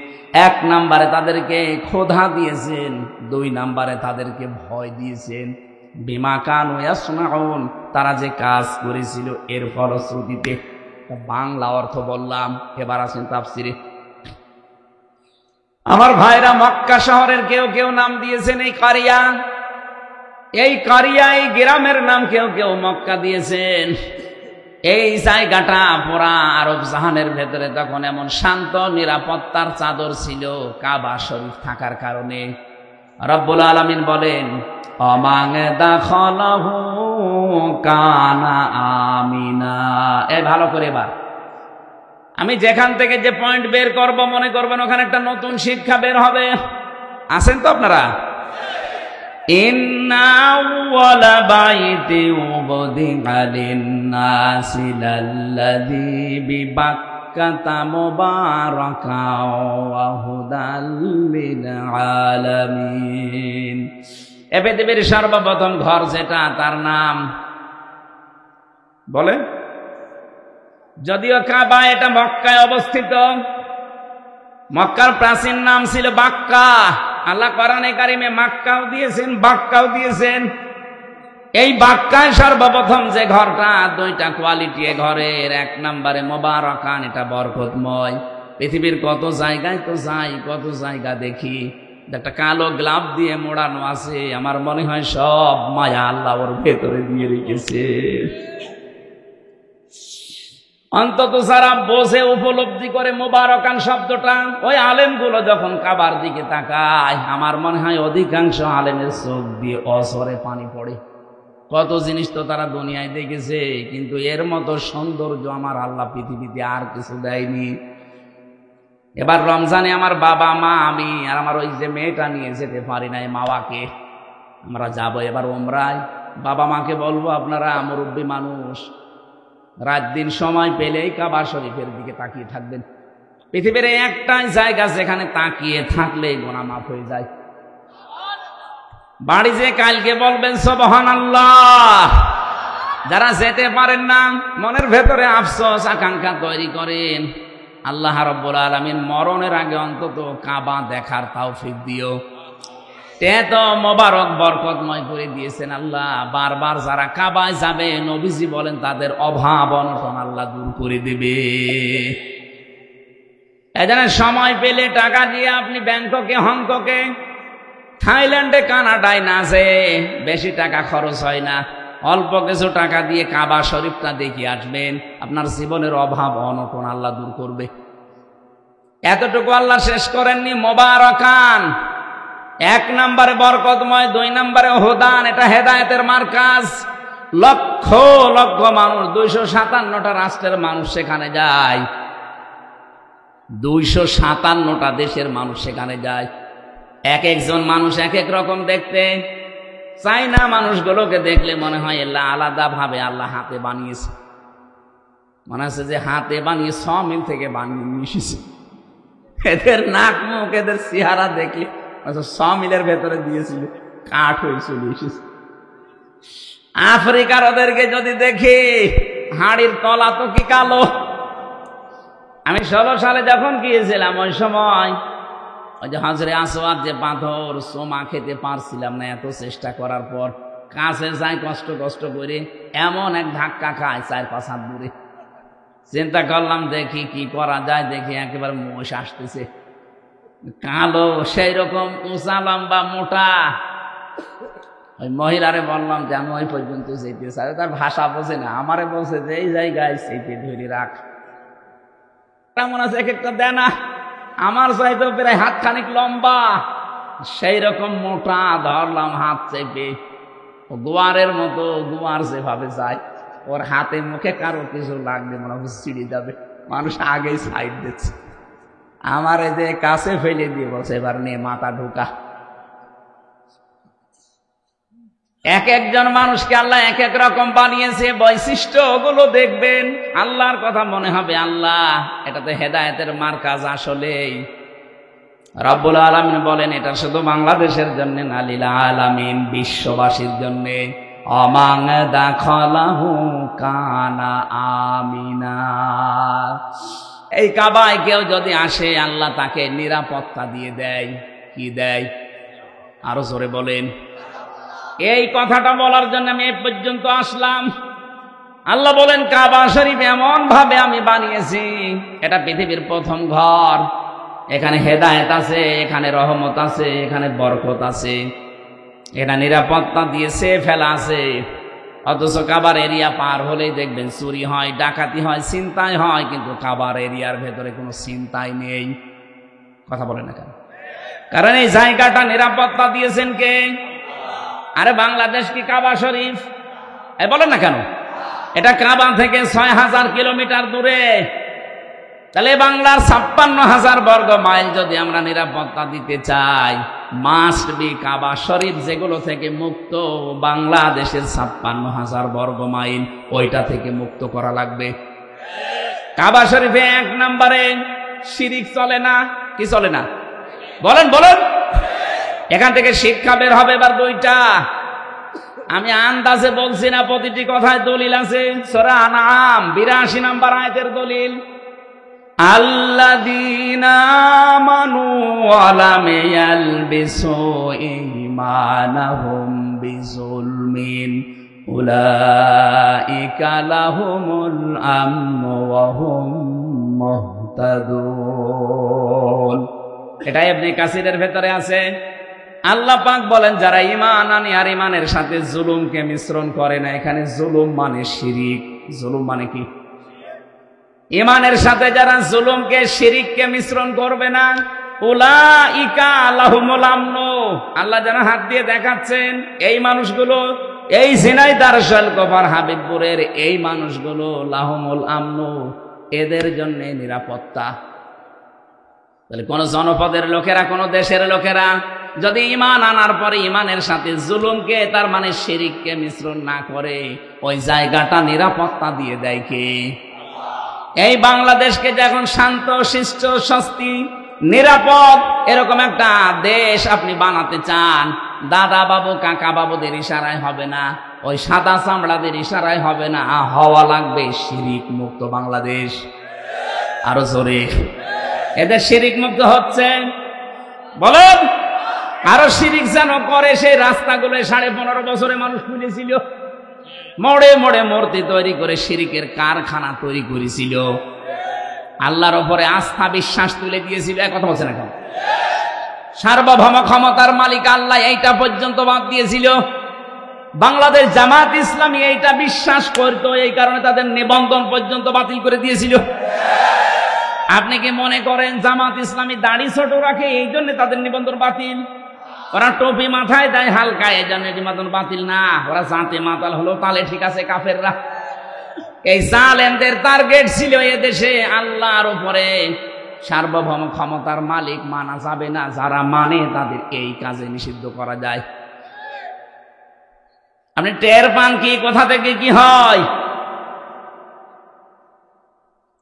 এক নম্বরে তাদেরকে ক্ষুধা দিয়েছেন, দুই নম্বরে তাদেরকে ভয় দিয়েছেন। বিমা কানু ইয়াসনাউন, তারা যে কাজ করেছিল এর ফলশ্রুতিতে। বাংলা অর্থ বললাম, এবার আসেন তাফসিরে। আমার ভাইরা, মক্কা শহরের কেউ কেউ নাম দিয়েছেন এই কারিয়া, এই কারিয়া, এই গ্রামের নাম কেউ কেউ মক্কা দিয়েছেন। এই জায়গাটা পুরা আরব জাহানের ভেতরে তখন এমন শান্ত নিরাপত্তার চাদর ছিল কাবা শরীফ থাকার কারণে। রব্বুল আলামিন বলেন, অমাং দাখালাহু কানা আমিনা। ভালো করে এবার আমি যেখান থেকে যে পয়েন্ট বের করব, মনে করবেন ওখানে একটা নতুন শিক্ষা বের হবে। আছেন তো আপনারা? ইন্না আউওয়ালা বাইতি উবদিআ লিন-নাসি লাল্লাযী বিবাক্কাতা মুবারাকাও ওয়া হুদাল লিল আলামিন। এ পৃথিবীর সর্বপ্রথম ঘর যেটা, তার নাম বলে, যদিও কাবা, এটা মক্কায় অবস্থিত। মক্কার প্রাচীন নাম ছিল বাক্কা। আল্লাহ কোরআনে কারিমে মাক্কাও দিয়েছেন, বাক্কাও দিয়েছেন। এই বাক্কায় সর্বপ্রথম যে ঘরটা, দুইটা কোয়ালিটি এ ঘরের। এক নম্বরে মুবারাকান, এটা বরকতময়। পৃথিবীর কত জায়গায় তো যাই, কত জায়গা দেখি, একটা কালো গ্লাভ দিয়ে মোড়ানো আছে। আমার মনে হয় সব মায়া আল্লাহ ওর ভেতরে দিয়ে রেখেছে। অন্তত যারা বোঝে, উপলব্ধি করে মুবারাকান শব্দটা, ওই আলেমগুলো যখন কাবার দিকে তাকায়, আমার মনে হয় অধিকাংশ আলেমের চোখ দিয়ে অঝরে পানি পড়ে। কত জিনিস তো তারা দুনিয়ায় দেখেছে, কিন্তু এর মতো সৌন্দর্য আমার আল্লাহ পৃথিবীতে আর কিছু দেয়নি। এবার রমজানে আমার বাবা মা, আমি আর আমার ওই যে মেয়েটা নিয়ে যেতে পারি নাই মাওয়াকে, আমরা যাব এবার উমরায়। বাবা মাকে বলবো, আপনারা মুরব্বী মানুষ, রাত দিন সময় পেলেই কাবা শরীফের দিকে তাকিয়ে থাকবেন। পৃথিবীর একটাই জায়গা যেখানে তাকিয়ে থাকলে গুনাহ মাফ হয়ে যায়। বাড়ি যে কালকে বলবেন সুবহানাল্লাহ। যারা যেতে পারেন না, মনের ভেতরে আফসোস আকাঙ্ক্ষা তৈরি করেন, আল্লাহ রাব্বুল আলামিন মরণের আগে অন্তত কাবা দেখার তৌফিক দিও। তে তো মোবারক বরকতময় করে দিয়েছেন আল্লাহ। বারবার যারা কাবায় যাবে, নবীজি বলেন তাদের অভাব অনটন আল্লাহ দূর করে দেবে। এজন্য সময় পেলে টাকা দিয়ে আপনি ব্যাংককে, হংকংয়ে, থাইল্যান্ডে, কানাডায় না যেয়ে, বেশি টাকা খরচ হয় না, অল্প কিছু টাকা দিয়ে কাবা শরীফটা দেখে আসবেন, আপনার জীবনের অভাব অনটন আল্লাহ দূর করবে। এতটুকু আল্লাহ শেষ করেননি। মুবারাকান, এক নম্বরে বরকতময়, দুই নম্বরে হুদান, এটা হেদায়েতের মার্কাজ। লক্ষ লক্ষ মানুষ, 257টা রাষ্ট্রের মানুষ সেখানে যায়, 257টা দেশের মানুষ সেখানে যায়। এক একজন মানুষ এক এক রকম দেখতে। চাইনা মানুষগুলোকে দেখলে মনে হয় এলা আলাদা ভাবে আল্লাহ হাতে বানিয়েছে, মনে হচ্ছে যে হাতে বানিয়ে 6 মিল থেকে বানিয়ে নিয়ে এসেছে। এদের নাক মুখ, এদের চেহারা দেখলে 6 মিলের ভেতরে দিয়েছিল, কাঠ হয়ে চলে এসেছে। আফ্রিকার ওদেরকে যদি দেখি, হাড়ির তলা তো কি কালো। আমি 16 সালে যখন গিয়েছিলাম, ওই সময় ওই যে হাজরে আসওয়াদ যে পাথর, সোমা খেতে পারছিলাম না, এত চেষ্টা করার পর কাছে যাই কষ্ট করে, এমন এক ধাক্কা খায় 4-5 হাত দূরে। চিন্তা করলাম দেখি কি করা যায়, দেখি একেবারে মোষ আসতেছে, কালো, সেই রকম উঁচা লম্বা মোটা। ওই মহিলারে বললাম যে আমি ওই পর্যন্ত যেতে চাই। তার ভাষা বোঝে না, আমারে বলছে যে এই জায়গায় সেইতে ধরে রাখ। কেমন আছে এক একটা দেয় না, আমার চাইতে প্রায় হাত খানিক লম্বা, সেই রকম মোটা। ধরলাম হাত চেপে, গোয়ারের মতো গোয়ার যেভাবে যায়, ওর হাতে মুখে কারো কিছু লাগবে মনে হয় ছিঁড়ে যাবে, মানুষ আগেই সাইড দিচ্ছে। আমার এই যে কাছে ফেলে দিয়ে বলছে এবার নে মাথা ঢোকা। এক একজন মানুষকে আল্লাহ এক এক রকম বানিয়েছে, বৈশিষ্ট্য ওগুলো দেখবেন, আল্লাহর কথা মনে হবে আল্লাহ এটাতে হেদায়েতের মার্কাজ। আসলেই রব্বুল আলামিন বলেন এটা শুধু বাংলাদেশের জন্য না, লিল আলামিন বিশ্ববাসীর জন্য। অমাং দাখালাহু কানা আমিনা। এই কাবায় কেউ যদি আসে আল্লাহ তাকে নিরাপত্তা দিয়ে দেয়। কি দেয়? আরো জোরে বলেন। এই কথাটা বলার জন্য আমি এই পর্যন্ত আসলাম। আল্লাহ বলেন কাবা শরীফ এমন ভাবে আমি বানিয়েছি, এটা পৃথিবীর প্রথম ঘর। এখানে হেদায়েত আছে, এখানে রহমত আছে, এখানে বরকত আছে, এটা নিরাপত্তা দিয়েছে ফেলা আছে। অথচ কাবার এরিয়া পার হলেই দেখবেন চুরি হয়, ডাকাতি হয়, ছিনতাই হয়, কিন্তু কাবার এরিয়ার ভেতরে কোনো ছিনতাই নেই। কথা বলে না কেন? কারণ এই জায়গাটা নিরাপত্তা দিয়েছেন কে? আরে বাংলাদেশ কি কাবা শরীফ? বলেন না কেন? এটা কাবা থেকে ৬,০০০ কিলোমিটার দূরে। তাহলে বাংলার ৫৬,০০০ বর্গ মাইল যদি আমরা নিরাপত্তা দিতে চাই, মাস্ট বি কাবা শরীফ যেগুলো থেকে মুক্ত, বাংলাদেশের ৫৬,০০০ বর্গ মাইল ওইটা থেকে মুক্ত করা লাগবে। কাবা শরীফে ১ নম্বরে শিরিক চলে না। কি চলে না? বলেন বলেন। এখান থেকে শিক্ষা বের হবে এবার ২টা। আমি আন্দাজে বলছি না, প্রতিটি কথায় দলিল আছে। সূরা আনআম ৮২ নম্বর আয়াতের দলিল, আল্লাযীনা আমানু ওয়া লাম ইয়ালবিসু ঈমানাহুম বিযুলমিন উলাইকা লাহুমুল আমনু ওয়া হুম মুহতাদুন। এটা ইবনে কাসিরের ভেতরে আছে। আল্লাহ পাক বলেন যারা ঈমান আনে আর ঈমানের সাথে জুলুমকে মিশ্রণ করে না। এখানে জুলুম মানে শিরিক। জুলুম মানে কি? ঈমানের সাথে যারা জুলুমকে শিরিককে মিশ্রণ করবে না, উলাইকা লাহুমুল আমনু। আল্লাহ যারা হাত দিয়ে দেখাচ্ছেন এই মানুষগুলো, এই ঝিনাইদহ শৈলকুপার হাবিবপুরের এই মানুষগুলো লাহুমুল আমনু, এদের জন্য নিরাপত্তা। তাহলে কোন জনপদের লোকেরা, কোন দেশের লোকেরা যদি ঈমান আনার পরে ঈমানের সাথে জুলুমকে, তার মানে শিরিককে মিশ্রণ না করে, ওই জায়গাটা নিরাপত্তা দিয়ে দেয় কে? এই বাংলাদেশকে যখন শান্ত শিষ্ট স্বস্তি নিরাপদ এরকম একটা দেশ আপনি বানাতে চান, দাদা বাবু কাকা বাবুদের ইশারায় হবে না, ওই সাদা চামড়াদের ইশারায় হবে না, হওয়া লাগবে শিরিক মুক্ত বাংলাদেশ। আরো জোরে। এদের শিরিক মুক্ত হচ্ছে, বলেন। আরো শিরিক যেন করে সেই রাস্তাগুলো ১৫.৫ বছরে মানুষ খুলেছিল, মোড়ে মোড়ে মূর্তি তৈরি করে শিরিকের কারখানা তৈরি করেছিল, আল্লাহর উপরে আস্থা বিশ্বাস তুলে দিয়েছিল। এক কথা বলছে না কেন? সার্বভৌম ক্ষমতার মালিক আল্লাহ, এইটা পর্যন্ত বাদ দিয়েছিল। বাংলাদেশ জামাত ইসলামী এইটা বিশ্বাস করত, এই কারণে তাদের নিবন্ধন পর্যন্ত বাতিল করে দিয়েছিল। আপনি কি মনে করেন জামাত ইসলামী দাড়ি ছোট রাখে এই জন্য তাদের নিবন্ধন বাতিল? ওরা টুপি মাথায় দেয় হালকা, এই জন্য নিবন্ধন বাতিল না। ওরা জাতে মাতাল হলো, তাহলে ঠিক আছে কাফেররা। এই জালেমদের টার্গেট ছিল এদেশে আল্লাহর উপরে সার্বভৌম ক্ষমতার মালিক মানা যাবে না, যারা মানে তাদের এই কাজে নিষিদ্ধ করা যায়। আপনি টের পান কি কোথা থেকে কি হয়?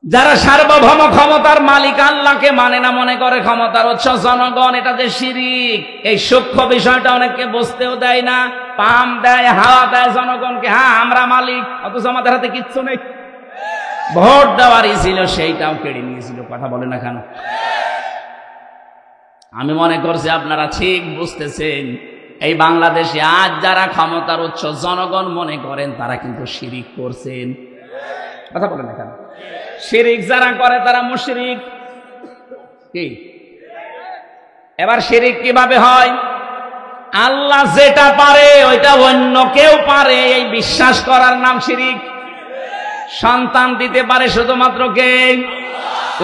যারা সার্বভৌম ক্ষমতার মালিক আল্লাহকে মানে না, মনে করে ক্ষমতার উৎস জনগণ, এটা যে শিরিক, এই সূক্ষ্ম বিষয়টা অনেককে বুঝতেও দেয় না। পাম দেয়, হাওয়া দেয় জনগণকে, হ্যাঁ আমরা মালিক, অথচ আমাদের হাতে কিচ্ছু নেই। ভোট দেওয়ারই ছিল, সেইটাও কেড়ে নিয়েছিল। কথা বলে না কেন? আমি মনে করছি আপনারা ঠিক বুঝতেছেন। এই বাংলাদেশে আজ যারা ক্ষমতার উৎস জনগণ মনে করেন, তারা কিন্তু শিরিক করছেন। কথা বলে না কেন? শিরিক যারা করে তারা মুশরিক। কি এবার শিরিক কিভাবে হয়? আল্লাহ যেটা পারে ওইটা অন্য কেউ পারে, এই বিশ্বাস করার নাম শিরিক। সন্তান দিতে পারে শুধুমাত্র কে?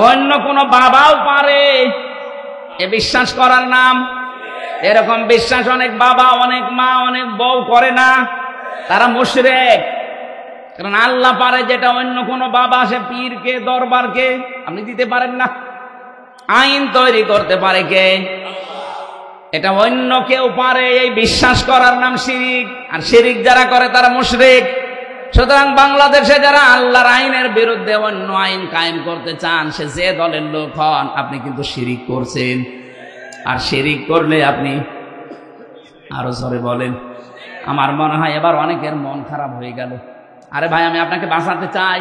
অন্য কোন বাবাও পারে, এ বিশ্বাস করার নাম। এরকম বিশ্বাস অনেক বাবা, অনেক মা, অনেক বউ করে না, তারা মুশরিক। কারণ আল্লাহ পারে যেটা অন্য কোনো বাবা, সে পীরকে, দরবারকে আপনি দিতে পারেন না। আইন তৈরি করতে পারে কে? এটা অন্য কেউ পারে। এই বিশ্বাস করার নাম শিরিক, আর শিরিক যারা করে তারা মুশরিক। সুতরাং বাংলাদেশে যারা আল্লাহর আইনের বিরুদ্ধে অন্য আইন কায়েম করতে চান, সে যে দলের লোক হন, আপনি কিন্তু শিরিক করছেন। আর শিরিক করলে আপনি আরো জোরে বলেন। আমার মনে হয় এবার অনেকের মন খারাপ হয়ে গেল। আরে ভাই, আমি আপনাকে বাঁচাতে চাই।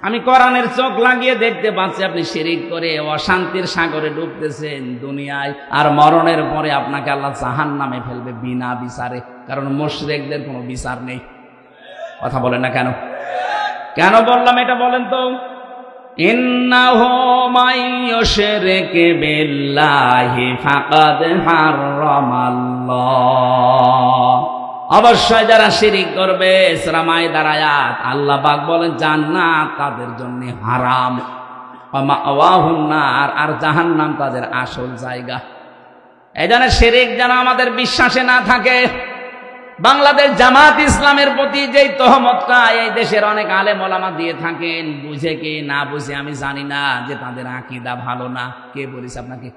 আমি কোরআনের চোখ লাগিয়ে দেখতে পাচ্ছি আপনি শিরিক করে অশান্তির সাগরে ডুবতেছেন দুনিয়ায়, আর মরণের পরে আপনাকে আল্লাহ জাহান্নামে ফেলবে বিনা বিচারে। কারণ মুশরিকদের কোনো বিচার নেই। কথা বলেন না কেন? কেন বললাম এটা বলেন তো? ইন্নাহু মাইয়ুশরিক বিল্লাহি ফাকাদ হারামাল্লাহ। অবশ্যই যারা শিরিক করবে, সূরা মাইদার আয়াত, আল্লাহ পাক বলেন জান্নাত তাদের জন্য হারাম, ওয়া মাওয়াহুন নার, আর জাহান্নাম তাদের আসল জায়গা। এই জন্য শিরিক যেন আমাদের বিশ্বাসে না থাকে। বাংলাদেশ জামাত ইসলামের প্রতি যেই তহমতটা এই দেশের অনেক আলেম ওলামা দিয়ে থাকেন, বুঝে কি না বুঝে আমি জানি না, যে তাদের আকীদা ভালো না। কে বলেছে আপনাকে?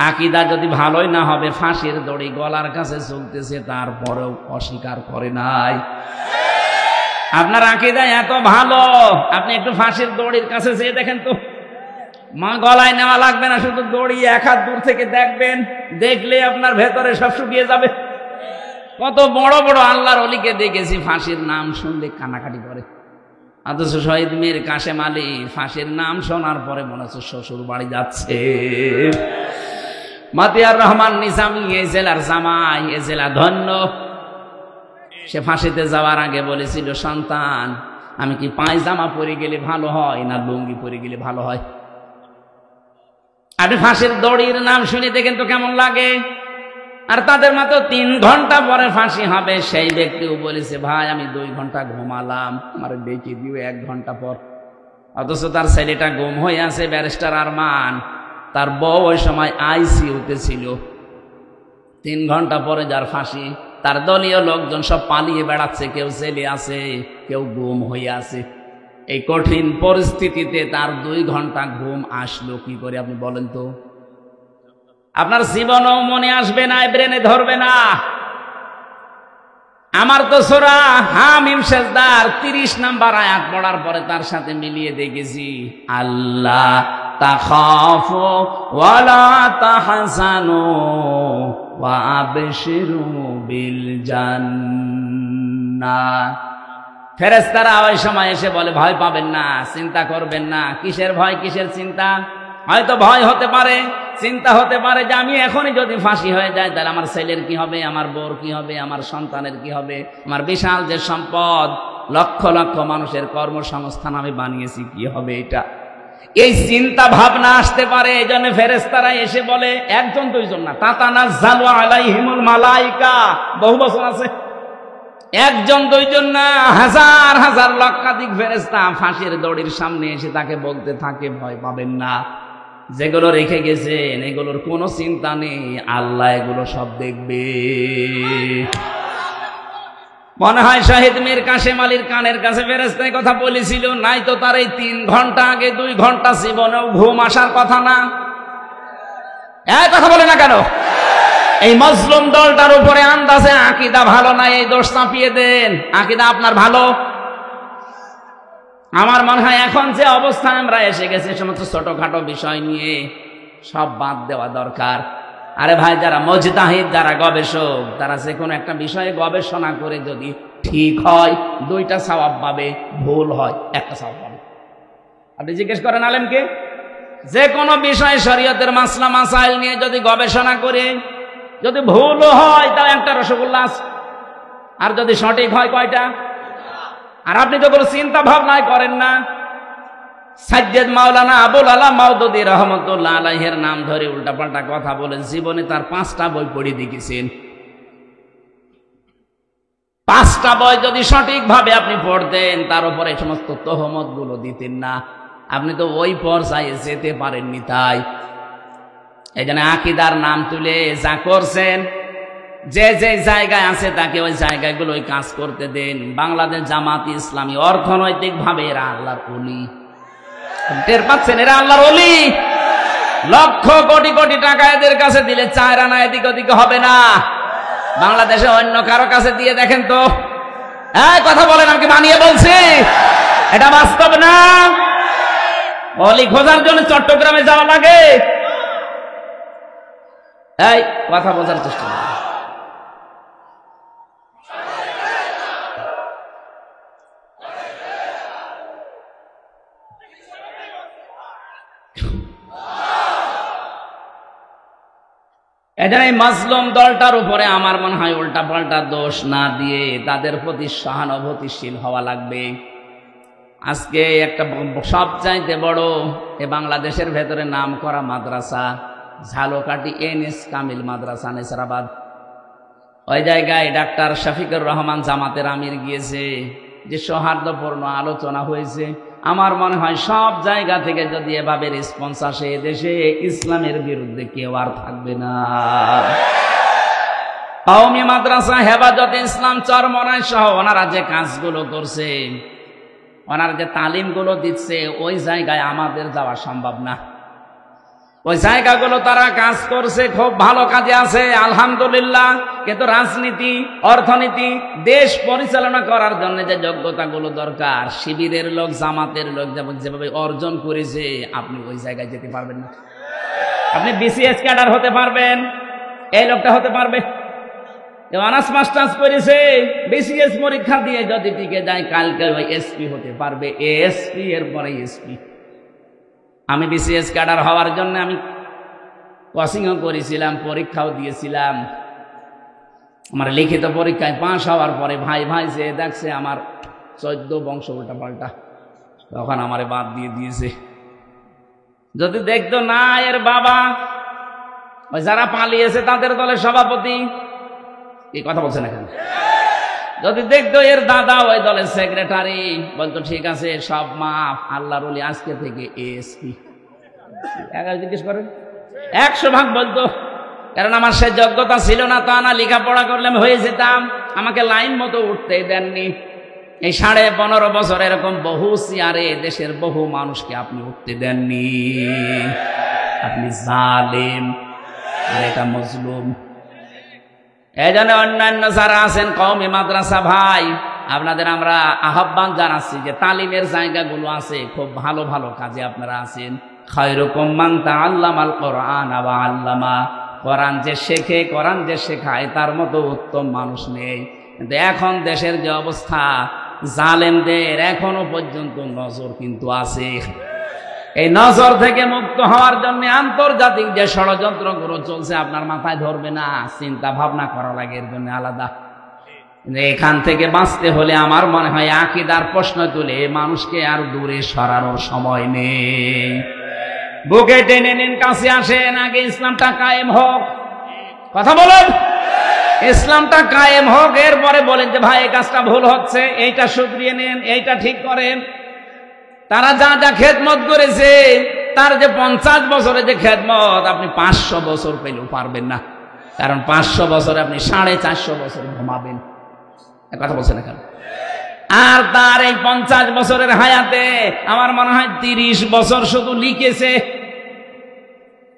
আকীদা যদি ভালোই না হবে, ফাঁসির দড়ি গলার কাছে চলতেছে, তারপরেও অস্বীকার করে নাই। আপনার আকীদা এত ভালো, আপনি একটু ফাঁসির দড়ির কাছে যেয়ে দেখেন তো। মা গলায় নেওয়া লাগবে না, শুধু দড়ি এক হাত দূর থেকে দেখবেন, দেখলে আপনার ভেতরে সব শুকিয়ে যাবে। কত বড় বড় আল্লাহর ওলিকে দেখেছি ফাঁসির নাম শুনলে কানাকাটি করে, অথচ শহীদ মীর কাশেম আলী ফাঁসির নাম শোনার পরে মনে হচ্ছে শ্বশুর বাড়ি যাচ্ছে। মতিয়ার রহমান নিজামী এই জেলার জামাই, এই জেলা ধন্য। সে ফাঁসিতে যাওয়ার আগে বলেছিল, সন্তান, আমি কি পায়জামা পরে গেলে ভালো হয় না লুঙ্গি পরে গেলে ভালো হয়? আপনি ফাঁসির দড়ির নাম শুনে দেখেন তো কেমন লাগে। আর তাদের মাত্র 3 ঘন্টা পরে ফাঁসি হবে। সেই ব্যক্তিও বলেছে, ভাই আমি 2 ঘন্টা ঘুমালাম, আমার ডেকে দিও 1 ঘন্টা পর। অথচ তার ছেলেটা গুম হয়ে আছে, ব্যারিস্টার আরমান। তার বউ ওই সময় আইসিইউতে ছিল। 3 ঘন্টা পরে যার ফাঁসি, তার দলীয় লোকজন সব পালিয়ে বেড়াচ্ছে, কেউ জেলে আছে, কেউ গুম হয়ে আছে। এই কঠিন পরিস্থিতিতে তার 2 ঘন্টা ঘুম আসলো কি করে আপনি বলেন তো? আপনার জীবনও মনে আসবে না, ব্রেনে ধরবে না। আমার তো সূরা হামিম সেজদার 30 নাম্বার আয়াত পড়ার পরে তার সাথে মিলিয়ে দেখেছি, আল্লাহ তাখাফু ওয়ালা তাহজানু ওয়া আবশিরু বিল জান্নাহ। ফেরেশতারা ওই সময় এসে বলে, ভয় পাবেন না, চিন্তা করবেন না। কিসের ভয়, কিসের চিন্তা? হয়তো ভয় হতে পারে, চিন্তা হতে পারে যে আমি এখনই যদি ফাঁসি হয়ে যায়, তাহলে আমার ছেলের কি হবে, আমার বউর কি হবে, আমার সন্তানের কি হবে, আমার বিশাল যে সম্পদ, লক্ষ লক্ষ মানুষের কর্মসংস্থান আমি বানিয়েছি, কি হবে এটা। এই চিন্তা ভাবনা আসতে পারে। এই জন্য ফেরেশতারা এসে বলে, 1 2 না, তাতানাজ্জালু আলাইহিমুল মালাইকা, বহু বছর আছে। 1 2 না, হাজার হাজার লক্ষাধিক ফেরেশতা ফাঁসির দড়ির সামনে এসে তাকে বলতে থাকে, ভয় পাবেন না, যেগুলো রেখে গেছেন এগুলোর কোনো চিন্তা নেই, আল্লাহ এগুলো সব দেখবে। মনে হয় শহীদ মীর কাশেম আলীর কানের কাছে ফেরেশতার কথা বলেছিল, নাই তো তার এই 3 ঘন্টা আগে 2 ঘন্টা জীবনেও ঘুম আসার কথা না। এই কথা বলে না কেন? এই মজলুম দলটার উপরে আন্দাজে আকীদা ভালো নাই, এই দোষ চাপিয়ে দেন। আকীদা আপনার ভালো। আমার মনে হয় এখন যে অবস্থায় আমরা এসে গেছি, সমস্ত ছোটখাটো বিষয় নিয়ে সব বাদ দেওয়া দরকার। আরে ভাই, যারা মুজতাহিদ, যারা গবেষক, তারা যে কোনো একটা বিষয়ে গবেষণা করে যদি ঠিক হয় 2টা সওয়াব পাবে, ভুল হয় 1টা সওয়াব পাবে। আপনি জিজ্ঞেস করেন আলেমকে, যে কোনো বিষয়ে শরীয়তের মাসলা মাসাইল নিয়ে যদি গবেষণা করে যদি ভুলও হয়, তাও 1টা রসগোল্লা আছে। আর যদি সঠিক হয় কয়টা? আর আপনি তো কোনো চিন্তা ভাবনাই করেন না। সাজ্জাদ মাওলানা আবুল আলা মাওদুদী রহমতুল্লাহ আলাইহির নাম ধরে উল্টাপাল্টা কথা বলেন। জীবনে তার 5টা বই পড়ে দেখেছেন। 5টা বই যদি সঠিকভাবে আপনি পড়তেন, তার উপরে সমস্ত তহমত গুলো দিতেন না। আপনি তো ওই পর্যায়ে যেতে পারেননি। তাই এই জন্য আকীদার নাম তুলে যা করছেন, যে যে জায়গায় আছে তাকে ওই জায়গাগুলো ওই কাজ করতে দেন। বাংলাদেশ জামাত ইসলামী অর্থনৈতিক ভাবে এরা আল্লাহর ওলি, টের পাচ্ছেন? এরা আল্লাহর ওলি। লক্ষ কোটি কোটি টাকা এদের কাছে দিলে 4 আনা এদিক ওদিকে হবে না। বাংলাদেশে অন্য কারো কাছে দিয়ে দেখেন তো, কথা বলেন, আমি কি বানিয়ে বলছি? এটা বাস্তব না? অলি খোঁজার জন্য চট্টগ্রামে যাওয়া লাগে? এই কথা বোঝার চেষ্টা করুন। এজন্য এই মাজলুম দলটার উপরে আমার মনে হয় উল্টা পাল্টা দোষ না দিয়ে তাদের প্রতি সহানুভূতিশীল হওয়া লাগবে। আজকে একটা সবচাইতে বড় এ বাংলাদেশের ভেতরে নাম করা মাদ্রাসা ঝালকাঠি NS কামিল মাদ্রাসা নেসারাবাদ, ওই জায়গায় ডাক্তার শফিকুর রহমান জামাতের আমির গিয়েছে, যে সৌহার্দ্যপূর্ণ আলোচনা হয়েছে। আমার মনে হয় সব জায়গা থেকে যদি এভাবে রেসপন্স আসে, দেশে ইসলামের বিরুদ্ধে কেউ আর থাকবে না। কওমি মাদ্রাসা হেফাজতে ইসলাম চরমনাই সহ ওনারা যে কাজগুলো করছে, ওনারা যে তালিমগুলো দিচ্ছে, ওই জায়গায় আমাদের যাওয়া সম্ভব না। ওই জায়গাগুলো তারা কাজ করছে, খুব ভালো কাজে আছে, আলহামদুলিল্লাহ। কিন্তু রাজনীতি, অর্থনীতি, দেশ পরিচালনা করার জন্য যে যোগ্যতাগুলো দরকার, শিবিরের লোক, জামাতের লোক যেভাবে অর্জন করেছে, আপনি ওই জায়গায় যেতে পারবেন না। আপনি BCS ক্যাডার হতে পারবেন, এই লোকটা হতে পারবে, অনার্স মাস্টার্স করেছে, BCS পরীক্ষা দিয়ে যদি টিকে যায়, কালকে ওই SP হতে পারবে, ASP, এরপরে SP। আমি BCS ক্যাডার হওয়ার জন্য আমি কোচিংও করেছিলাম, পরীক্ষাও দিয়েছিলাম। আমার লিখিত পরীক্ষায় পাস হওয়ার পরে ভাই যে দেখছে আমার 14 বংশ উল্টা পাল্টা, তখন আমারে বাদ দিয়ে দিয়েছে। যদি দেখতো না এর বাবা ওই যারা পালিয়েছে তাদের দলের সভাপতি, এই কথা বলছে না কেন, যদি দেখতো এর দাদা ওই দলের সেক্রেটারি, বলতো ঠিক আছে সব মাফ, আল্লাহর ওলি আজকে থেকে ASP। জিজ্ঞেস করেন, 100 ভাগ বলতো। কারণ আমার সে যোগ্যতা ছিল না, তা না, লেখাপড়া করলে আমি হয়ে যেতাম। আমাকে লাইন মতো উঠতেই দেননি। এই 15.5 বছর এরকম বহু চেয়ারে দেশের বহু মানুষকে আপনি উঠতে দেননি। আপনি জালেম, আর এটা মজলুম। এই জন্য অন্যান্য যারা আছেন কওমি মাদ্রাসা ভাই, আপনাদের আমরা আহ্বান জানাচ্ছি যে তালিমের জায়গাগুলো আছে, খুব ভালো ভালো কাজে আপনারা আছেন। খায়রুকুম মান তাআল্লামাল কোরআন ওয়া আল্লামা, কোরআন যে শেখে, কোরআন যে শেখায়, তার মতো উত্তম মানুষ নেই। কিন্তু এখন দেশের যে অবস্থা, জালেমদের এখনো পর্যন্ত নজর কিন্তু আছে। এই নজর থেকে মুক্ত হওয়ার জন্য আন্তর্জাতিক যে ষড়যন্ত্রগুলো চলছে, আপনার মাথায় ধরবে না, চিন্তা ভাবনা করা লাগে এর জন্য আলাদা। এখান থেকে বাঁচতে হলে আমার মনে হয় আকীদার প্রশ্ন তুলে মানুষকে আর দূরে সরানোর সময় নেই। বুকে টেনে নিন, কাছে আসেন, আগে ইসলামটা কায়েম হোক। কথা বলেন, ইসলামটা কায়েম হোক, এরপরে বলেন যে ভাই এই কাজটা ভুল হচ্ছে, এইটা শুধরিয়ে নেন, এইটা ঠিক করেন। তারা যা যা খেদমত করেছে, তার যে 50 বছরে যে খেদমত, আপনি 500 বছর পেলেও পারবেন না। কারণ 500 বছরে আপনি 450 বছর ঘুমাবেন। কথা বলছেন এখন। আর তার এই 50 বছরের হায়াতে আমার মনে হয় 30 বছর শুধু লিখেছে।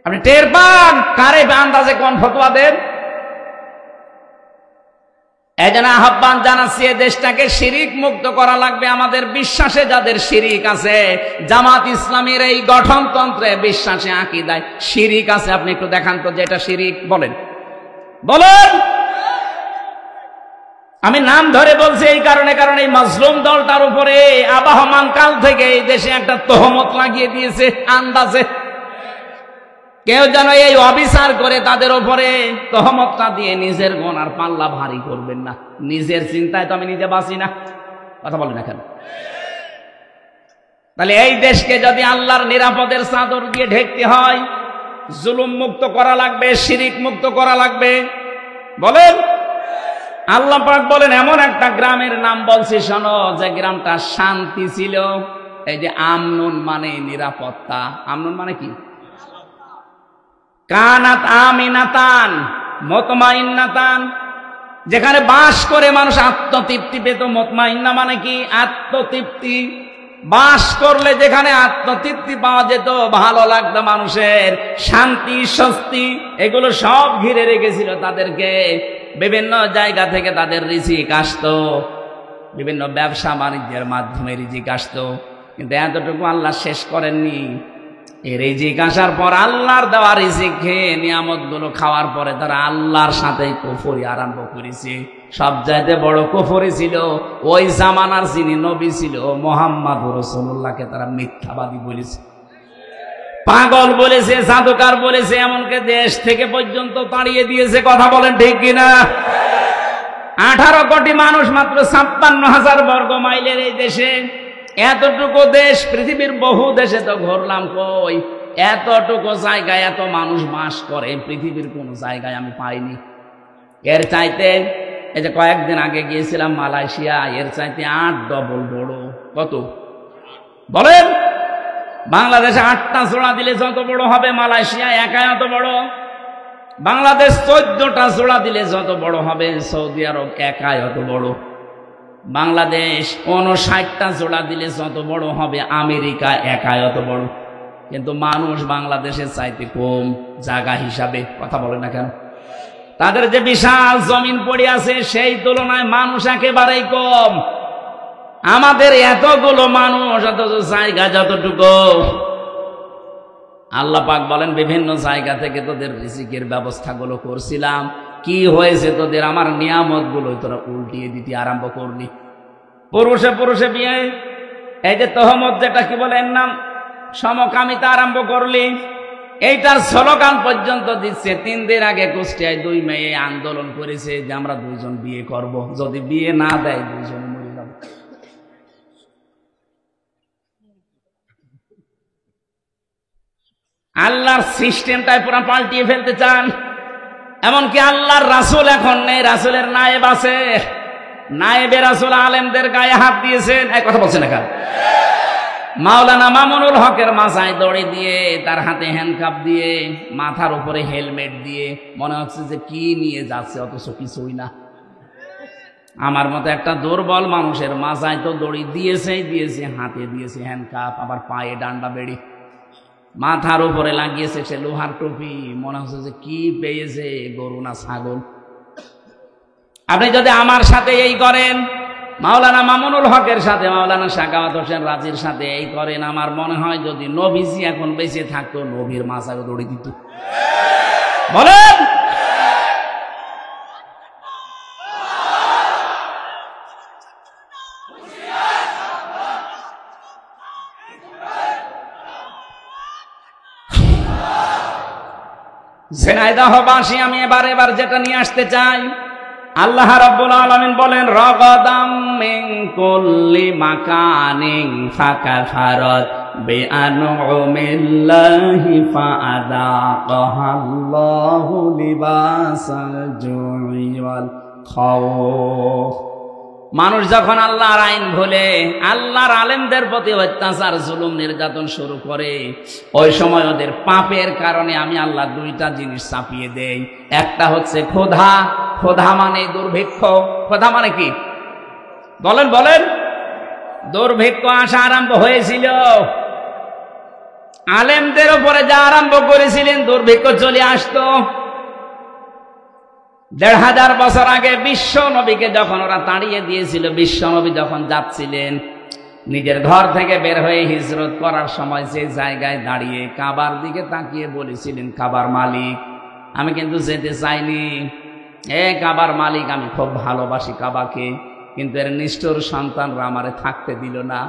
আপনি টের পান কারে আন্দাজে কোন ফতোয়া দেন। এজন্য আহ্বান জানাচ্ছি, দেশটাকে শিরিক মুক্ত করা লাগবে। আমাদের বিশ্বাসে যাদের শিরিক আছে, জামাত ইসলামীর এই গঠনতন্ত্রে বিশ্বাসে আকীদায় শিরিক আছে, আপনি একটু দেখান তো যে এটা শিরিক। বলেন বলেন। আমি নাম ধরে বলছি এই কারণে, কারণ এই মাজলুম দলটার উপরে আবাহমান কাল থেকে এই দেশে একটা তহমত লাগিয়ে দিয়েছে আন্দাজে। কেউ যেন এই অবিচার করে তাদের উপরে তহমতটা দিয়ে নিজের গোনার পাল্লা ভারী করবেন না। নিজের চিন্তায় তো আমি নিজে বাঁচি না। কথা বলেন না কেন? তাহলে এই দেশকে যদি আল্লাহর নিরাপদের চাদর দিয়ে ঢেকতে হয়, জুলুম মুক্ত করা লাগবে, শিরিক মুক্ত করা লাগবে। বলেন। আল্লাহ পাক বলেন, এমন একটা গ্রামের নাম বলছি শোনো, যে গ্রামটা শান্তি ছিল। এই যে আমনুন মানে নিরাপত্তা। আমনুন মানে কি? কানাত আমিনাতান মুতমাইন্নাতান, যেখানে বাস করে মানুষ আত্মতৃপ্তি পেত। মুতমাইন্না মানে কি? আত্মতৃপ্তি। বাস করলে যেখানে আত্মতৃপ্তি পাওয়া যেত, ভালো লাগতো মানুষের, শান্তি স্বস্তি, এগুলো সব ঘিরে রেখেছিল তাদেরকে। বিভিন্ন জায়গা থেকে তাদের রিজিক আসতো, বিভিন্ন ব্যবসা বাণিজ্যের মাধ্যমে রিজিক আসতো। কিন্তু এতটুকু আল্লাহ শেষ করেননি। এই রিজিক আসার পর আল্লাহর দেওয়া রিজিক খেয়ে নিয়ামতগুলো খাওয়ার পরে তারা আল্লাহর সাথে কুফরি আরম্ভ করেছে। সবচাইতে বড় কুফরি ছিল ওই জামানার যিনি নবী ছিল মুহাম্মদ রাসূলুল্লাহকে তারা মিথ্যাবাদী বলেছে, পাগল বলেছে, জাদুকর বলেছে, এমনকি দেশ থেকে পর্যন্ত তাড়িয়ে দিয়েছে। কথা বলেন ঠিক কিনা? 18 কোটি মানুষ মাত্র 56,000 বর্গ মাইলের এই দেশে, এতটুকু দেশ, পৃথিবীর বহু দেশে তো ঘুরলাম, কই এতটুকু জায়গায় এত মানুষ বাস করে পৃথিবীর কোন জায়গায় আমি পাইনি। এর চাইতে এই যে কয়েকদিন আগে গিয়েছিলাম মালয়েশিয়া, এর চাইতে 8 ডবল বড়। কত বলেন? বাংলাদেশে 8টা জোড়া দিলে যত বড় হবে, মালয়েশিয়া একাই অত বড়। বাংলাদেশ 14টা জোড়া দিলে যত বড় হবে, সৌদি আরব একাই অত বড়। বাংলাদেশ 59টা জোড়া দিলে যত বড় হবে, আমেরিকা একাই অত বড়। কিন্তু মানুষ বাংলাদেশের চাইতে কম জায়গা হিসাবে। কথা বলে না কেন? তাদের যে বিশাল জমিন পড়ে আছে, সেই তুলনায় মানুষ একেবারেই কম। আমাদের এতগুলো মানুষ, অথচ জায়গা যতটুকু। আল্লাহ পাক বলেন, বিভিন্ন জায়গা থেকে তোদের রিজিকের ব্যবস্থাগুলো করছিলাম, কি হয়েছে তোদের? আমার নিয়ামতগুলো তোরা উল্টিয়ে দিতে আরম্ভ করলি। পুরুষে পুরুষে বিয়ে, এই যে তহমত, যেটা কি বলে এর নাম, সমকামিতা আরম্ভ করলি। এইটার স্লোগান পর্যন্ত দিচ্ছে। 3 দিন আগে কুষ্টিয়ায় 2 মেয়ে আন্দোলন করেছে যে আমরা 2 জন বিয়ে করব, যদি বিয়ে না দেয় 2 জন মরে যাব। আল্লাহর সিস্টেমটাই পুরো পাল্টিয়ে ফেলতে চান। এমনকি আল্লাহর রাসূল এখন নেই, রাসূলের নায়েব আছে। নায়েবে রাসূল আলেমদের গায়ে হাত দিয়েছেন। এই কথা বলছেন না কেন? মাওলানা মামুনুল হকের মাথায় দড়ি দিয়ে, তার হাতে হ্যান্ডকাপ দিয়ে, মাথার উপরে হেলমেট দিয়ে, মনে হচ্ছে যে কি নিয়ে যাচ্ছে, অথচ কিছুই না। আমার মতো একটা দুর্বল মানুষের মাথায় তো দড়ি দিয়েছেই দিয়েছে, হাতে দিয়েছে হ্যান্ডকাপ, আবার পায়ে ডান্ডা বেড়ি, মাথার উপরে লাগিয়েছে সে লোহার টুপি। মনে হচ্ছে যে কি পেয়েছে, গরু না ছাগল। আপনি যদি আমার সাথে এই করেন, মাওলানা মামুনুল হকের সাথে, মাওলানা সাখাওয়াত হোসেন রাজির সাথে এই করেন, আমার মনে হয় যদি নবীজি এখন বেঁচে থাকতো, নবীর মাথায় দড়ি দিত। বলেন? ঝিনাইদহবাসী, আমি এবার যেটা নিয়ে আসতে চাই, আল্লাহ রাব্বুল আলামিন বলেন, রাগাদাম মিন কুল্লি মাকানিন ফাকাফারাত বিআনউমিল্লাহি ফাআযাকাহাল্লাহু লিবাসাল জুই ওয়াল খাউফ। মানুষ যখন আল্লাহর আইন ভুলে, আল্লাহর আলেমদের প্রতি অত্যাচার, জুলুম, নির্যাতন শুরু করে, ওই সময় ওদের পাপের কারণে আমি আল্লাহ 2টা জিনিস চাপিয়ে দেই। একটা হচ্ছে ক্ষুধা। ক্ষুধা মানে দুর্ভিক্ষ। ক্ষুধা মানে কি? বলেন বলেন? দুর্ভিক্ষ আসা আরম্ভ হয়েছিল। আলেমদের উপরে যা আরম্ভ করেছিলেন, দুর্ভিক্ষ চলে আসতো। 1500 বছর আগে বিশ্ব নবীকে যখন ওরা তাড়িয়ে দিয়েছিল, বিশ্ব নবী যখন যাচ্ছিলেন নিজের ঘর থেকে বের হয়ে হিজরত করার সময়, যে জায়গায় দাঁড়িয়ে কাবার দিকে তাকিয়ে বলেছিলেন, কাবার মালিক, আমি কিন্তু যেতে চাইনি। কাবার মালিক, আমি খুব ভালোবাসি কাবাকে, কিন্তু এর নিষ্ঠুর সন্তানরা আমারে থাকতে দিল না।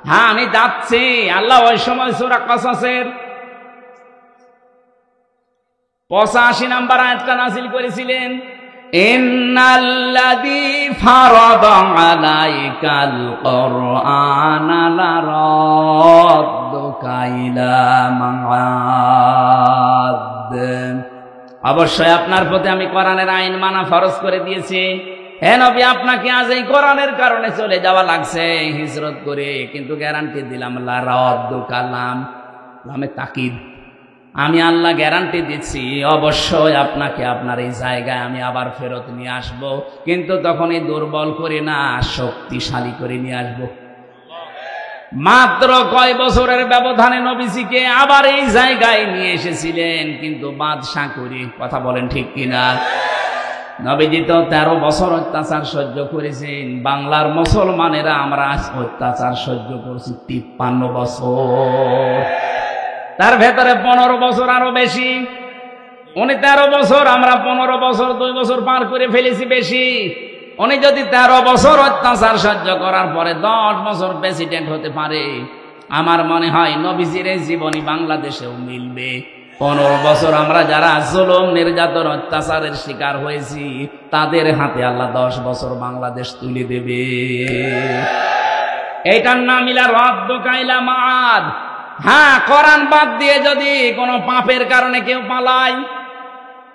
হ্যাঁ, আমি যাচ্ছি। আল্লাহ ওই সময় সূরা কসসের 85 নম্বর আয়াতটা নাযিল করেছিলেন, ইন্নাল্লাযী ফারাদা আলাইকাল কুরআনা লারাদ্দুকা ইলা মাআদ। অবশ্যই আপনার প্রতি আমি কোরআনের আইন মানা ফরজ করে দিয়েছি। হে নবী, আপনাকে আজ এই কোরআনের কারণে চলে যাওয়া লাগছে হিজরত করে, কিন্তু গ্যারান্টি দিলাম লারাদ্দুকা, লামে তাকিদ, আমি আল্লাহ গ্যারান্টি দিচ্ছি অবশ্যই আপনাকে আপনার এই জায়গায় আমি আবার ফেরত নিয়ে আসব, কিন্তু তখনই দুর্বল করে না, শক্তিশালী করে নিয়ে আসব। মাত্র কয় বছরের ব্যবধানে নবীজিকে আবার এই জায়গায় নিয়ে এসেছিলেন, কিন্তু বাদশা করে। কথা বলেন ঠিক কিনা? নবীজি তো 13 বছর অত্যাচার সহ্য করেছেন। বাংলার মুসলমানেরা আমরা অত্যাচার সহ্য করছি 53 বছর, তার ভেতরে 15 বছর আরো বেশি। উনি 13 বছর, আমরা 15 বছর, 2 বছর পার করে ফেলেছি বেশি। উনি যদি 13 বছর অত্যাচার সহ্য করার পরে 10 বছর প্রেসিডেন্ট হতে পারে, আমার মনে হয় নবীজির এই জীবনী বাংলাদেশেও মিলবে। 15 বছর আমরা যারা জুলুম, নির্যাতন, অত্যাচারের শিকার হয়েছি, তাদের হাতে আল্লাহ 10 বছর বাংলাদেশ তুলে দেবে। এইটার নাম ইলা রদ্দ কাইলা মাদ। হ্যাঁ, কোরআন বাদ দিয়ে যদি কোনো পাপের কারণে কেউ পালায়,